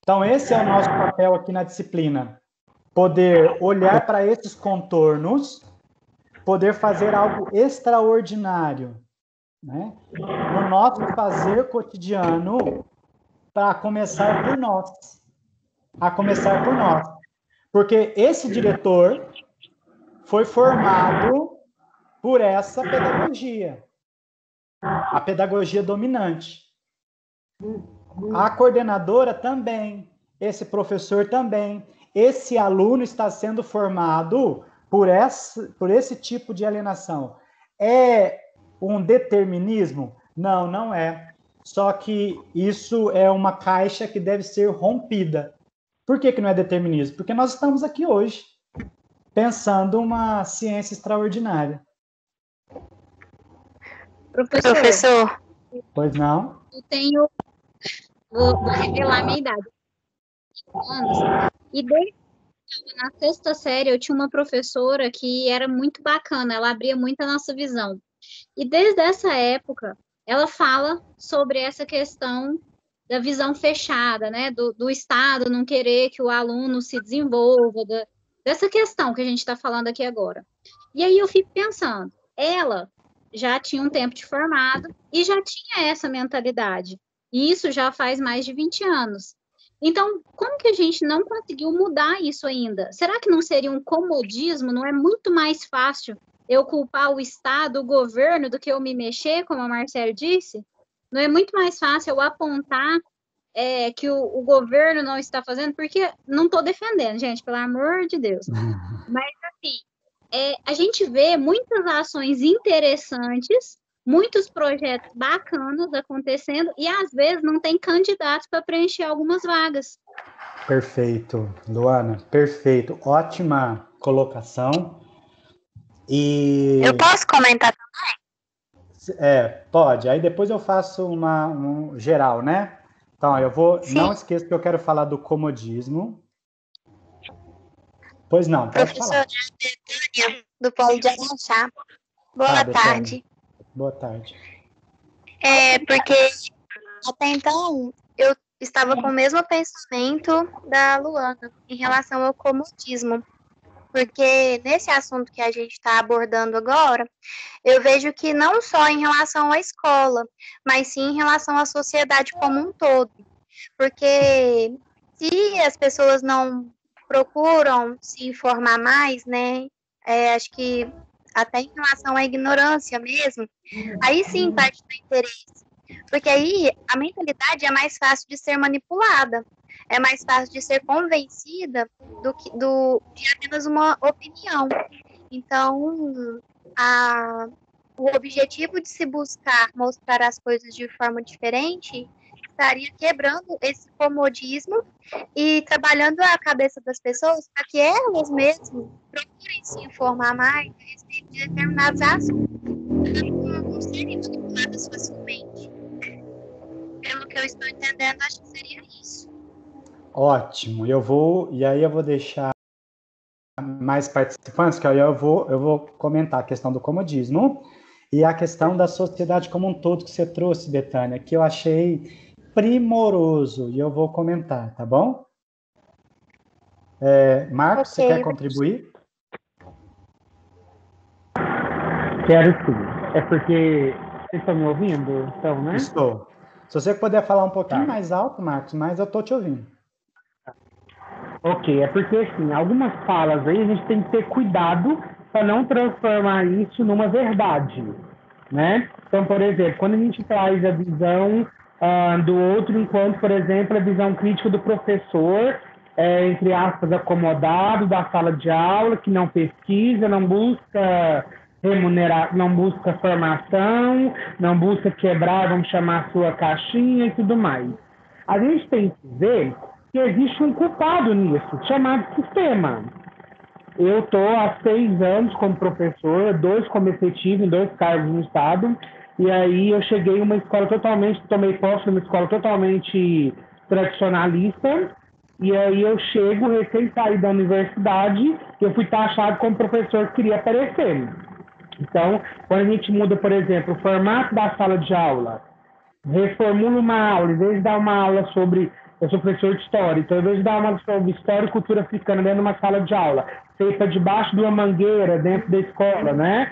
Então esse é o nosso papel aqui na disciplina, poder olhar para esses contornos, poder fazer algo extraordinário, né? No nosso fazer cotidiano, para começar por nós. A começar por nós. Porque esse diretor foi formado por essa pedagogia. A pedagogia dominante. A coordenadora também. Esse professor também. Esse aluno está sendo formado por esse tipo de alienação. É um determinismo? Não, não é. Só que isso é uma caixa que deve ser rompida. Por que não é determinismo? Porque nós estamos aqui hoje, pensando uma ciência extraordinária. Professor. Pois não? Eu tenho... Vou revelar a minha idade. 5 anos. E desde na 6ª série, eu tinha uma professora que era muito bacana, ela abria muito a nossa visão. E desde essa época, ela fala sobre essa questão da visão fechada, né? Do Estado não querer que o aluno se desenvolva, dessa questão que a gente está falando aqui agora. E aí eu fico pensando, ela já tinha um tempo de formado e já tinha essa mentalidade. E isso já faz mais de 20 anos. Então, como que a gente não conseguiu mudar isso ainda? Será que não seria um comodismo? Não é muito mais fácil eu culpar o Estado, o governo, do que eu me mexer, como a Marcele disse? Não é muito mais fácil eu apontar que o governo não está fazendo? Porque não estou defendendo, gente, pelo amor de Deus. Mas, assim, a gente vê muitas ações interessantes, muitos projetos bacanas acontecendo e, às vezes, não tem candidatos para preencher algumas vagas. Perfeito, Luana, perfeito. Ótima colocação. E... Eu posso comentar também? Pode. Aí depois eu faço um geral, né? Então, eu vou... Sim. Não esqueça que eu quero falar do comodismo. Pois não, pode falar. Professora Betânia, do Polo de Araxá. Boa tarde. Boa tarde. Porque até então eu estava com o mesmo pensamento da Luana em relação ao comodismo. Porque nesse assunto que a gente está abordando agora, eu vejo que não só em relação à escola, mas sim em relação à sociedade como um todo. Porque se as pessoas não procuram se informar mais, né, acho que até em relação à ignorância mesmo, aí sim parte do interesse. Porque aí a mentalidade é mais fácil de ser manipulada, é mais fácil de ser convencida de apenas uma opinião. Então, o objetivo de se buscar mostrar as coisas de forma diferente estaria quebrando esse comodismo e trabalhando a cabeça das pessoas para que elas mesmas procurem se informar mais a respeito de determinados assuntos, para não serem manipuladas facilmente. Pelo que eu estou entendendo, acho que seria isso. Ótimo. Eu vou deixar mais participantes, que aí eu vou comentar a questão do comodismo e a questão da sociedade como um todo que você trouxe, Betânia, que eu achei primoroso, e eu vou comentar, tá bom? Marcos, você quer contribuir? Quero sim. É porque vocês estão me ouvindo, então, né? Estou. Se você puder falar um pouquinho mais alto, Marcos, mas eu estou te ouvindo. Ok, é porque, assim, algumas falas aí a gente tem que ter cuidado para não transformar isso numa verdade, né? Então, por exemplo, quando a gente traz a visão do outro enquanto, por exemplo, a visão crítica do professor, entre aspas, acomodado da sala de aula, que não pesquisa, não busca remunerar, não busca formação, não busca quebrar, vamos chamar a sua caixinha e tudo mais. A gente tem que ver que existe um culpado nisso, chamado sistema. Eu estou há 6 anos como professor, 2 como efetivo em 2 cargos no Estado, e aí eu cheguei em uma escola tomei posse de uma escola totalmente tradicionalista, e aí eu chego, recém saí da universidade, eu fui taxado como professor que queria aparecer. Então, quando a gente muda, por exemplo, o formato da sala de aula, reformula uma aula, em vez de dar uma aula sobre... Eu sou professor de história, então, em vez de dar uma aula sobre história e cultura africana dentro de uma sala de aula, feita debaixo de uma mangueira dentro da escola, né?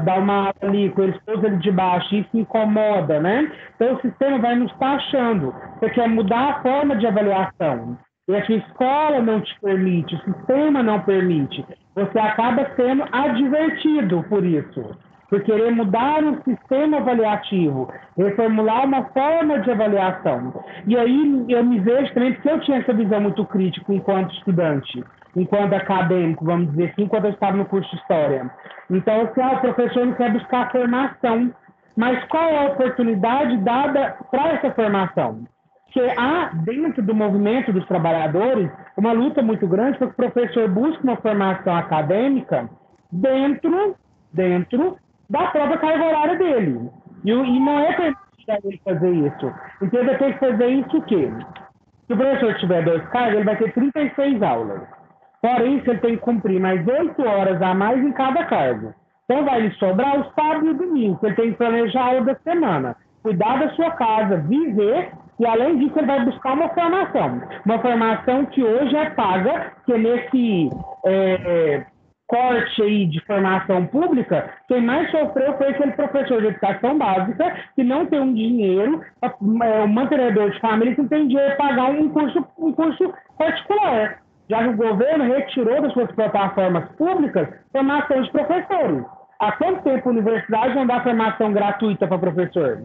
Dar uma aula ali com eles todos ali debaixo, isso incomoda, né? Então, o sistema vai nos taxando. Você quer mudar a forma de avaliação. E a sua escola não te permite, o sistema não permite. Você acaba sendo advertido por isso. Por querer mudar um sistema avaliativo, reformular uma forma de avaliação. E aí eu me vejo também, porque eu tinha essa visão muito crítica enquanto estudante, enquanto acadêmico, vamos dizer assim, enquanto eu estava no curso de História. Então, assim, o professor não quer buscar formação. Mas qual é a oportunidade dada para essa formação? Que há, dentro do movimento dos trabalhadores, uma luta muito grande para que o professor busque uma formação acadêmica dentro da própria carga horária dele. E não é permitido ele fazer isso. Então, ele vai ter que fazer isso o quê? Se o professor tiver 2 cargos, ele vai ter 36 aulas. Fora isso, ele tem que cumprir mais 8 horas a mais em cada cargo. Então, vai lhe sobrar o sábado e o domingo. Ele tem que planejar a aula da semana, cuidar da sua casa, viver, e além disso, ele vai buscar uma formação. Uma formação que hoje é paga, que nesse corte aí de formação pública, quem mais sofreu foi aquele professor de educação básica que não tem um dinheiro, um mantenedor de família que não tem dinheiro para pagar um curso particular. Já que o governo retirou das suas plataformas públicas formação de professores. Há quanto tempo a universidade não dá formação gratuita para professor?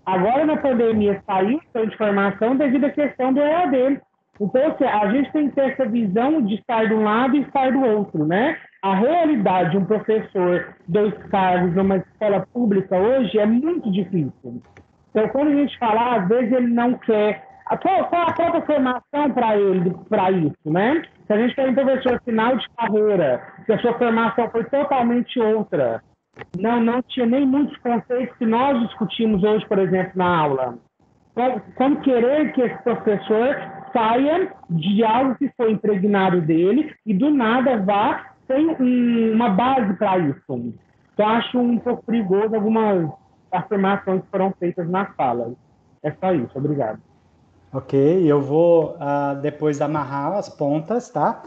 Agora, na pandemia, saiu de formação devido à questão do EAD. Então, assim, a gente tem que ter essa visão de estar de um lado e estar do outro, né? A realidade de um professor, 2 cargos numa escola pública hoje é muito difícil. Então, quando a gente fala, às vezes ele não quer... Qual a própria formação para ele, para isso, né? Se a gente tem um professor final de carreira, que a sua formação foi totalmente outra, não tinha nem muitos conceitos que nós discutimos hoje, por exemplo, na aula. Como querer que esse professor saia de algo que foi impregnado dele e do nada vá sem uma base para isso. Então, acho um pouco perigoso algumas afirmações que foram feitas na fala. É só isso, obrigado. Ok, eu vou depois amarrar as pontas, tá?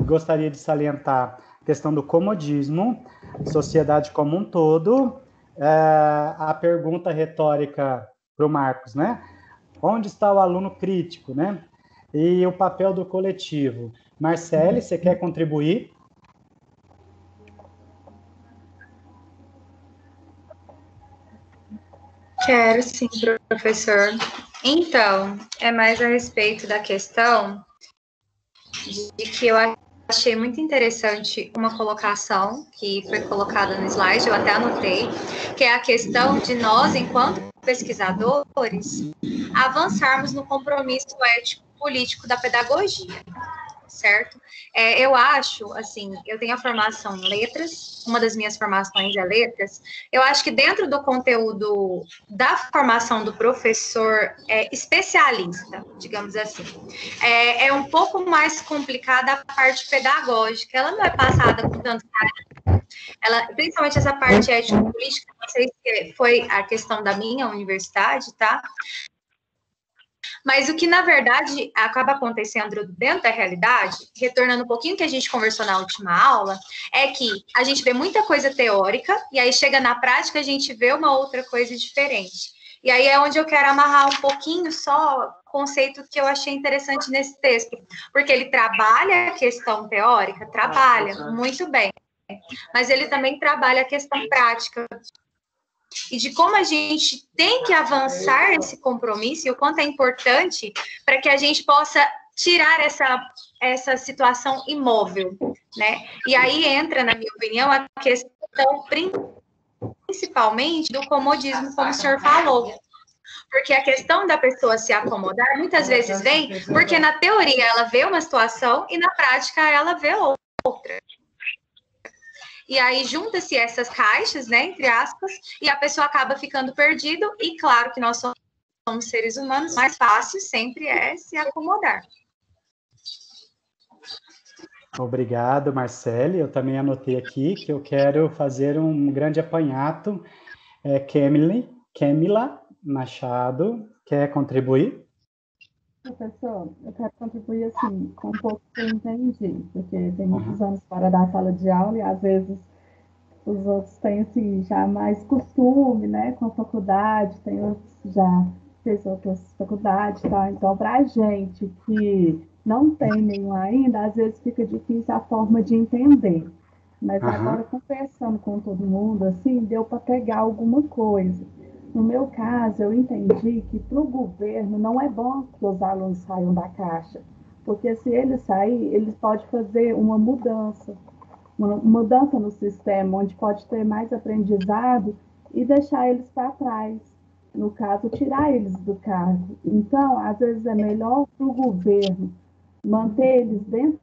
Gostaria de salientar a questão do comodismo, sociedade como um todo, a pergunta retórica para o Marcos, né? Onde está o aluno crítico, né? E o papel do coletivo. Marcele, você quer contribuir? Quero sim, professor. Então, é mais a respeito da questão de que eu achei muito interessante uma colocação que foi colocada no slide, eu até anotei, que é a questão de nós, enquanto pesquisadores, avançarmos no compromisso ético-político da pedagogia, certo? Eu acho, assim, eu tenho a formação em letras, uma das minhas formações é letras, eu acho que dentro do conteúdo da formação do professor especialista, digamos assim, é um pouco mais complicada a parte pedagógica, ela não é passada com tanto carinho. Principalmente essa parte ético-política, não sei se foi a questão da minha universidade, tá? Mas o que, na verdade, acaba acontecendo dentro da realidade, retornando um pouquinho que a gente conversou na última aula, é que a gente vê muita coisa teórica, e aí chega na prática, a gente vê uma outra coisa diferente. E aí é onde eu quero amarrar um pouquinho só o conceito que eu achei interessante nesse texto, porque ele trabalha a questão teórica, trabalha muito bem, mas ele também trabalha a questão prática, e de como a gente tem que avançar esse compromisso e o quanto é importante para que a gente possa tirar essa situação imóvel, né? E aí entra, na minha opinião, a questão principalmente do comodismo, como o senhor falou. Porque a questão da pessoa se acomodar muitas vezes vem porque na teoria ela vê uma situação e na prática ela vê outra. E aí junta-se essas caixas, né, entre aspas, e a pessoa acaba ficando perdido, e claro que nós somos seres humanos, mais fácil sempre é se acomodar. Obrigado, Marcele. Eu também anotei aqui que eu quero fazer um grande apanhado. Camila Machado, quer contribuir? Professor, eu quero contribuir assim, com um pouco que eu entendi, porque tem muitos anos fora da sala de aula e às vezes os outros têm assim, já mais costume, né, com a faculdade, tem outros já fez outras faculdades, tá? Então, para a gente que não tem nenhum ainda, às vezes fica difícil a forma de entender. Mas agora, conversando com todo mundo, assim, deu para pegar alguma coisa. No meu caso, eu entendi que para o governo não é bom que os alunos saiam da caixa, porque se eles saírem, eles podem fazer uma mudança no sistema, onde pode ter mais aprendizado e deixar eles para trás. No caso, tirar eles do cargo. Então, às vezes é melhor para o governo manter eles dentro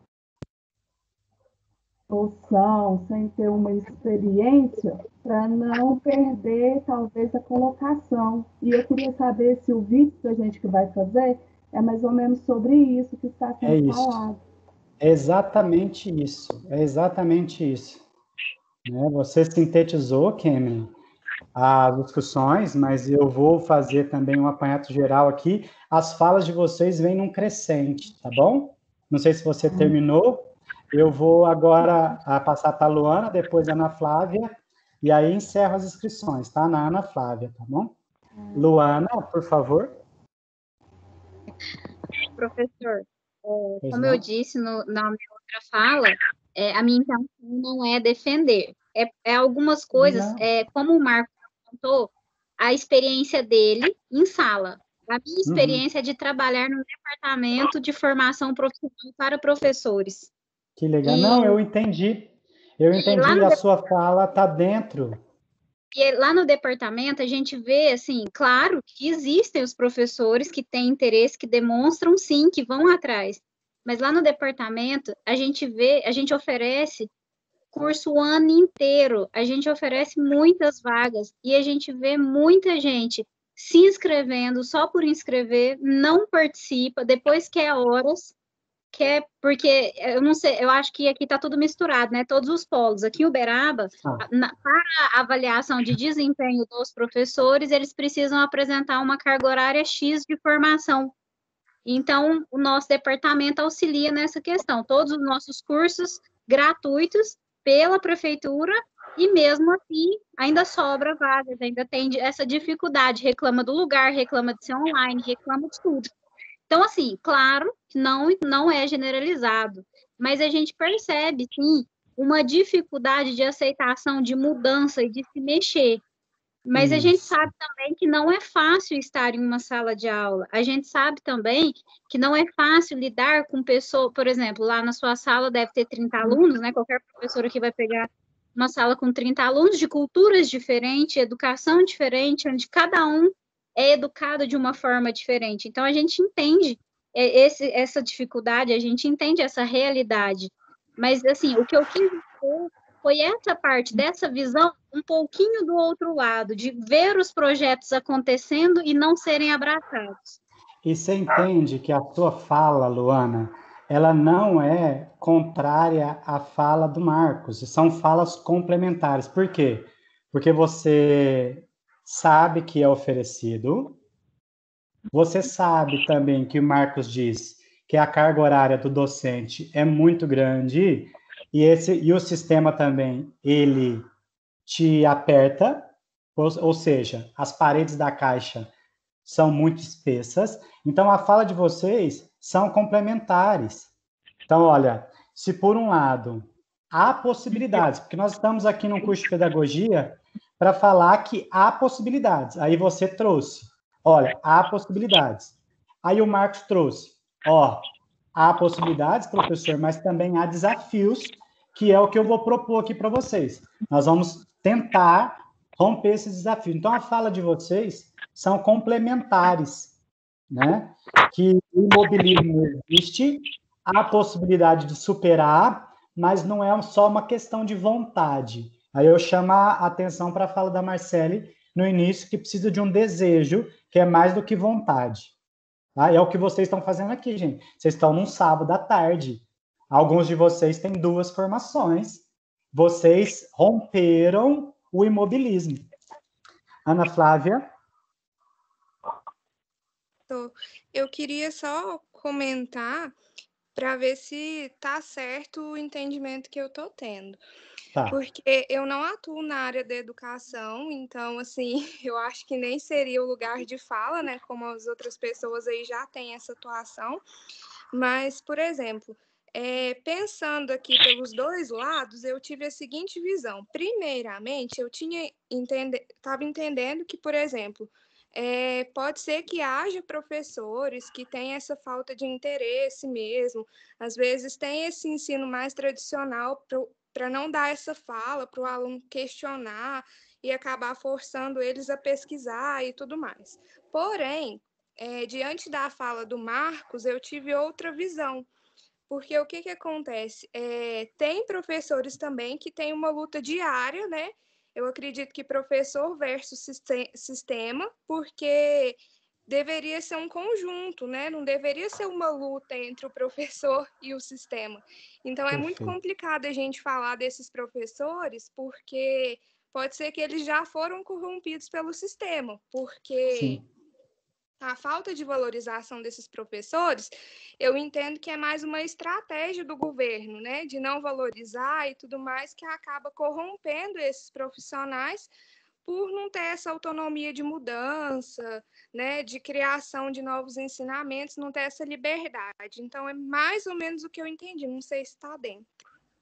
noção, sem ter uma experiência, para não perder, talvez, a colocação. E eu queria saber se o vídeo que a gente vai fazer é mais ou menos sobre isso que está sendo falado. É exatamente isso. É exatamente isso. Né? Você sintetizou, Cameron, as discussões, mas eu vou fazer também um apanhado geral aqui. As falas de vocês vêm num crescente, tá bom? Não sei se você terminou. Eu vou agora passar para a Luana, depois a Ana Flávia, e aí encerro as inscrições, tá? Na Ana Flávia, tá bom? Luana, por favor. Professor, como eu disse na minha outra fala, a minha intenção não é defender. É algumas coisas, como o Marco contou, a experiência dele em sala. A minha experiência é de trabalhar no departamento de formação profissional para professores. Que legal. Não, eu entendi. Eu entendi, a sua fala está dentro. E lá no departamento, a gente vê, assim, claro que existem os professores que têm interesse, que demonstram, sim, que vão atrás. Mas lá no departamento, a gente oferece curso o ano inteiro, a gente oferece muitas vagas e a gente vê muita gente se inscrevendo só por inscrever, não participa, depois quer horas, porque, eu não sei, eu acho que aqui está tudo misturado, né? Todos os polos. Aqui em Uberaba, para a avaliação de desempenho dos professores, eles precisam apresentar uma carga horária X de formação. Então, o nosso departamento auxilia nessa questão. Todos os nossos cursos gratuitos pela prefeitura, e mesmo assim, ainda sobra vagas, ainda tem essa dificuldade, reclama do lugar, reclama de ser online, reclama de tudo. Então, assim, claro que não é generalizado, mas a gente percebe, sim, uma dificuldade de aceitação, de mudança e de se mexer. Mas a gente sabe também que não é fácil estar em uma sala de aula. A gente sabe também que não é fácil lidar com pessoas, por exemplo, lá na sua sala deve ter 30 alunos, né? Qualquer professora que vai pegar uma sala com 30 alunos de culturas diferentes, educação diferente, onde cada um é educado de uma forma diferente. Então, a gente entende essa dificuldade, a gente entende essa realidade. Mas, assim, o que eu quis dizer foi essa parte dessa visão um pouquinho do outro lado, de ver os projetos acontecendo e não serem abraçados. E você entende que a sua fala, Luana, ela não é contrária à fala do Marcos, são falas complementares. Por quê? Porque você sabe que é oferecido, você sabe também que o Marcos diz que a carga horária do docente é muito grande e o sistema também, ele te aperta, ou seja, as paredes da caixa são muito espessas, então a fala de vocês são complementares. Então, olha, se por um lado há possibilidades, porque nós estamos aqui num curso de pedagogia para falar que há possibilidades, aí você trouxe, olha, há possibilidades. Aí o Marcos trouxe, ó, há possibilidades, professor, mas também há desafios, que é o que eu vou propor aqui para vocês. Nós vamos tentar romper esses desafios. Então, a fala de vocês são complementares, né? Que o imobilismo existe, há a possibilidade de superar, mas não é só uma questão de vontade. Aí eu chamo a atenção para a fala da Marcele no início, que precisa de um desejo, que é mais do que vontade. Tá? É o que vocês estão fazendo aqui, gente. Vocês estão num sábado à tarde. Alguns de vocês têm 2 formações. Vocês romperam o imobilismo. Ana Flávia? Eu queria só comentar para ver se tá certo o entendimento que eu tô tendo. Tá. Porque eu não atuo na área da educação, então, assim, eu acho que nem seria o lugar de fala, né? Como as outras pessoas aí já têm essa atuação. Mas, por exemplo, pensando aqui pelos dois lados, eu tive a seguinte visão. Primeiramente, eu estava entendendo que, por exemplo, pode ser que haja professores que têm essa falta de interesse mesmo, às vezes tem esse ensino mais tradicional para não dar essa fala, para o aluno questionar e acabar forçando eles a pesquisar e tudo mais. Porém, diante da fala do Marcos, eu tive outra visão, porque o que acontece? Tem professores também que têm uma luta diária, né? Eu acredito que professor versus sistema, porque deveria ser um conjunto, né? Não deveria ser uma luta entre o professor e o sistema. Então, é muito complicado a gente falar desses professores, porque pode ser que eles já foram corrompidos pelo sistema, porque Sim. a falta de valorização desses professores, eu entendo que é mais uma estratégia do governo, né? De não valorizar e tudo mais, que acaba corrompendo esses profissionais por não ter essa autonomia de mudança, né, de criação de novos ensinamentos, não ter essa liberdade. Então, é mais ou menos o que eu entendi, não sei se está dentro.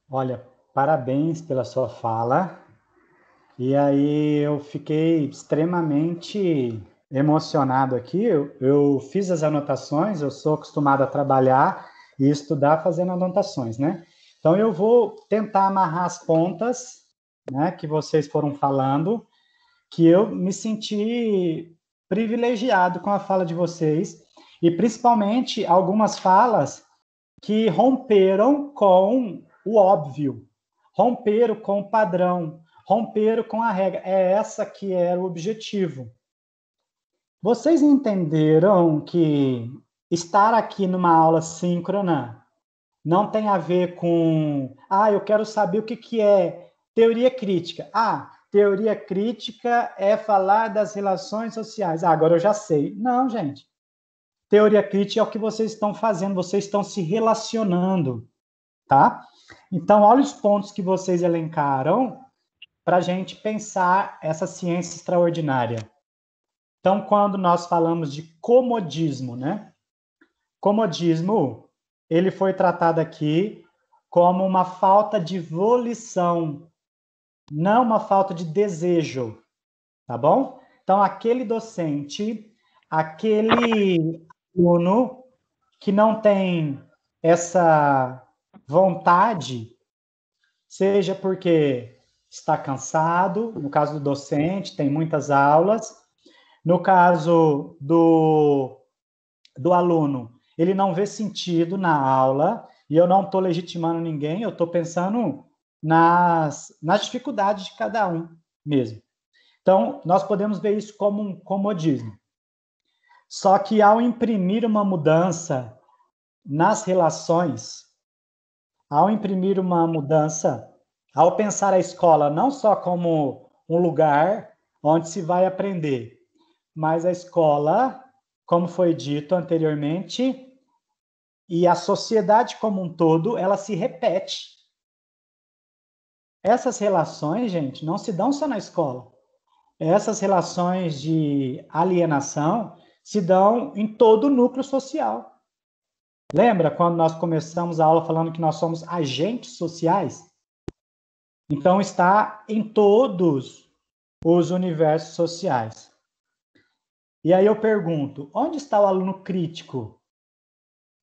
Olha, parabéns pela sua fala. E aí eu fiquei extremamente emocionado aqui. Eu fiz as anotações, eu sou acostumado a trabalhar e estudar fazendo anotações, né? Então eu vou tentar amarrar as pontas, né, que vocês foram falando, que eu me senti privilegiado com a fala de vocês, e principalmente algumas falas que romperam com o óbvio, romperam com o padrão, romperam com a regra. É essa que era o objetivo. Vocês entenderam que estar aqui numa aula síncrona não tem a ver com, eu quero saber o que é teoria crítica. Teoria crítica é falar das relações sociais. Agora eu já sei. Não, gente. Teoria crítica é o que vocês estão fazendo, vocês estão se relacionando, tá? Então, olha os pontos que vocês elencaram para a gente pensar essa ciência extraordinária. Então, quando nós falamos de comodismo, né? Comodismo, ele foi tratado aqui como uma falta de volição, não uma falta de desejo. tá bom? Então, aquele docente, aquele aluno que não tem essa vontade, seja porque está cansado, no caso do docente, tem muitas aulas, no caso do aluno, ele não vê sentido na aula, e eu não estou legitimando ninguém, eu estou pensando nas dificuldades de cada um mesmo. Então, nós podemos ver isso como um comodismo. Só que ao imprimir uma mudança nas relações, ao imprimir uma mudança, ao pensar a escola não só como um lugar onde se vai aprender, mas a escola, como foi dito anteriormente, e a sociedade como um todo, ela se repete. Essas relações, gente, não se dão só na escola. Essas relações de alienação se dão em todo o núcleo social. Lembra quando nós começamos a aula falando que nós somos agentes sociais? Então, está em todos os universos sociais. E aí eu pergunto, onde está o aluno crítico?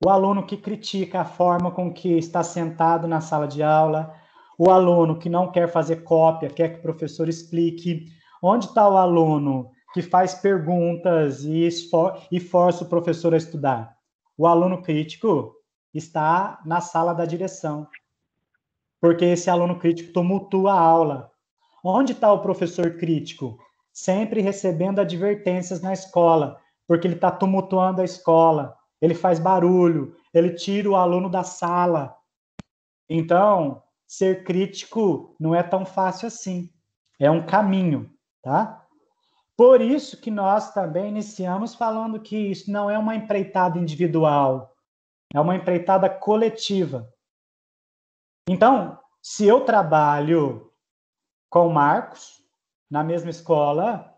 O aluno que critica a forma com que está sentado na sala de aula, o aluno que não quer fazer cópia, quer que o professor explique. Onde está o aluno que faz perguntas e força o professor a estudar? O aluno crítico está na sala da direção, porque esse aluno crítico tumultua a aula. Onde está o professor crítico? Sempre recebendo advertências na escola, porque ele está tumultuando a escola, ele faz barulho, ele tira o aluno da sala. Então, ser crítico não é tão fácil assim. É um caminho, tá? Por isso que nós também iniciamos falando que isso não é uma empreitada individual, é uma empreitada coletiva. Então, se eu trabalho com o Marcos, na mesma escola,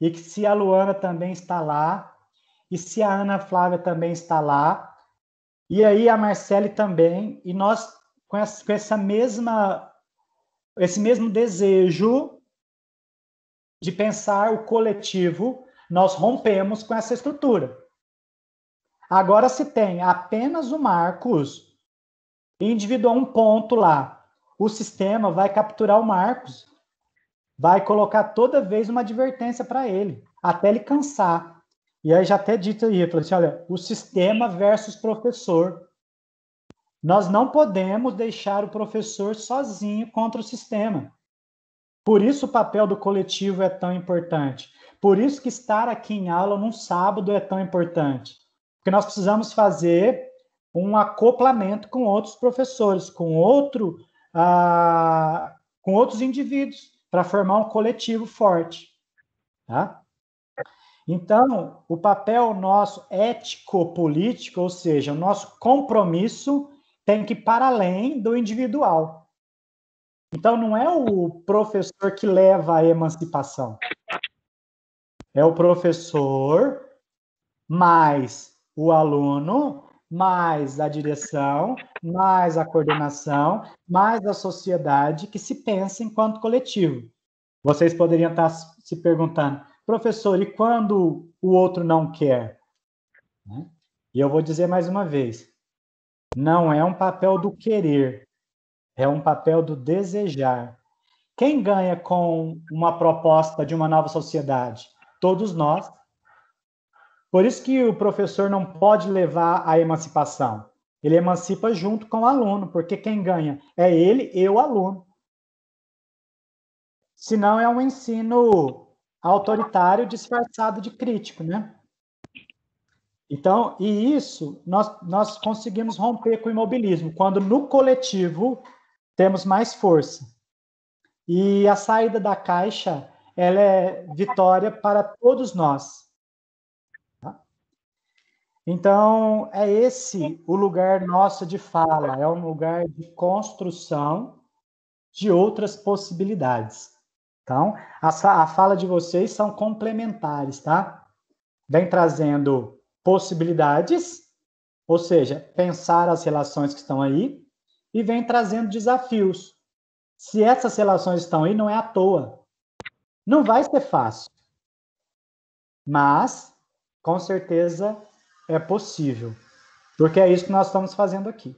e que se a Luana também está lá, e se a Ana Flávia também está lá, e aí a Marcele também, e nós com esse mesmo desejo de pensar o coletivo, nós rompemos com essa estrutura. Agora, se tem apenas o Marcos, individual um ponto lá, o sistema vai capturar o Marcos, vai colocar toda vez uma advertência para ele, até ele cansar. E aí já até dito aí, eu falei assim, olha, o sistema versus professor. Nós não podemos deixar o professor sozinho contra o sistema. Por isso o papel do coletivo é tão importante. Por isso que estar aqui em aula num sábado é tão importante. Porque nós precisamos fazer um acoplamento com outros professores, com outros indivíduos, para formar um coletivo forte. Tá? Então, o papel nosso ético-político, ou seja, o nosso compromisso tem que ir para além do individual. Então, não é o professor que leva a emancipação. É o professor, mais o aluno, mais a direção, mais a coordenação, mais a sociedade que se pensa enquanto coletivo. Vocês poderiam estar se perguntando, professor, e quando o outro não quer? E eu vou dizer mais uma vez, não é um papel do querer, é um papel do desejar. Quem ganha com uma proposta de uma nova sociedade? Todos nós. Por isso que o professor não pode levar a emancipação. Ele emancipa junto com o aluno, porque quem ganha é ele e o aluno. Senão é um ensino autoritário disfarçado de crítico, né? Então, e isso nós conseguimos romper com o imobilismo, quando no coletivo temos mais força. E a saída da caixa, ela é vitória para todos nós. Tá? Então, é esse o lugar nosso de fala, é um lugar de construção de outras possibilidades. Então, a fala de vocês são complementares, tá? Vem trazendo possibilidades, ou seja, pensar as relações que estão aí, e vem trazendo desafios. Se essas relações estão aí, não é à toa. Não vai ser fácil, mas com certeza é possível, porque é isso que nós estamos fazendo aqui.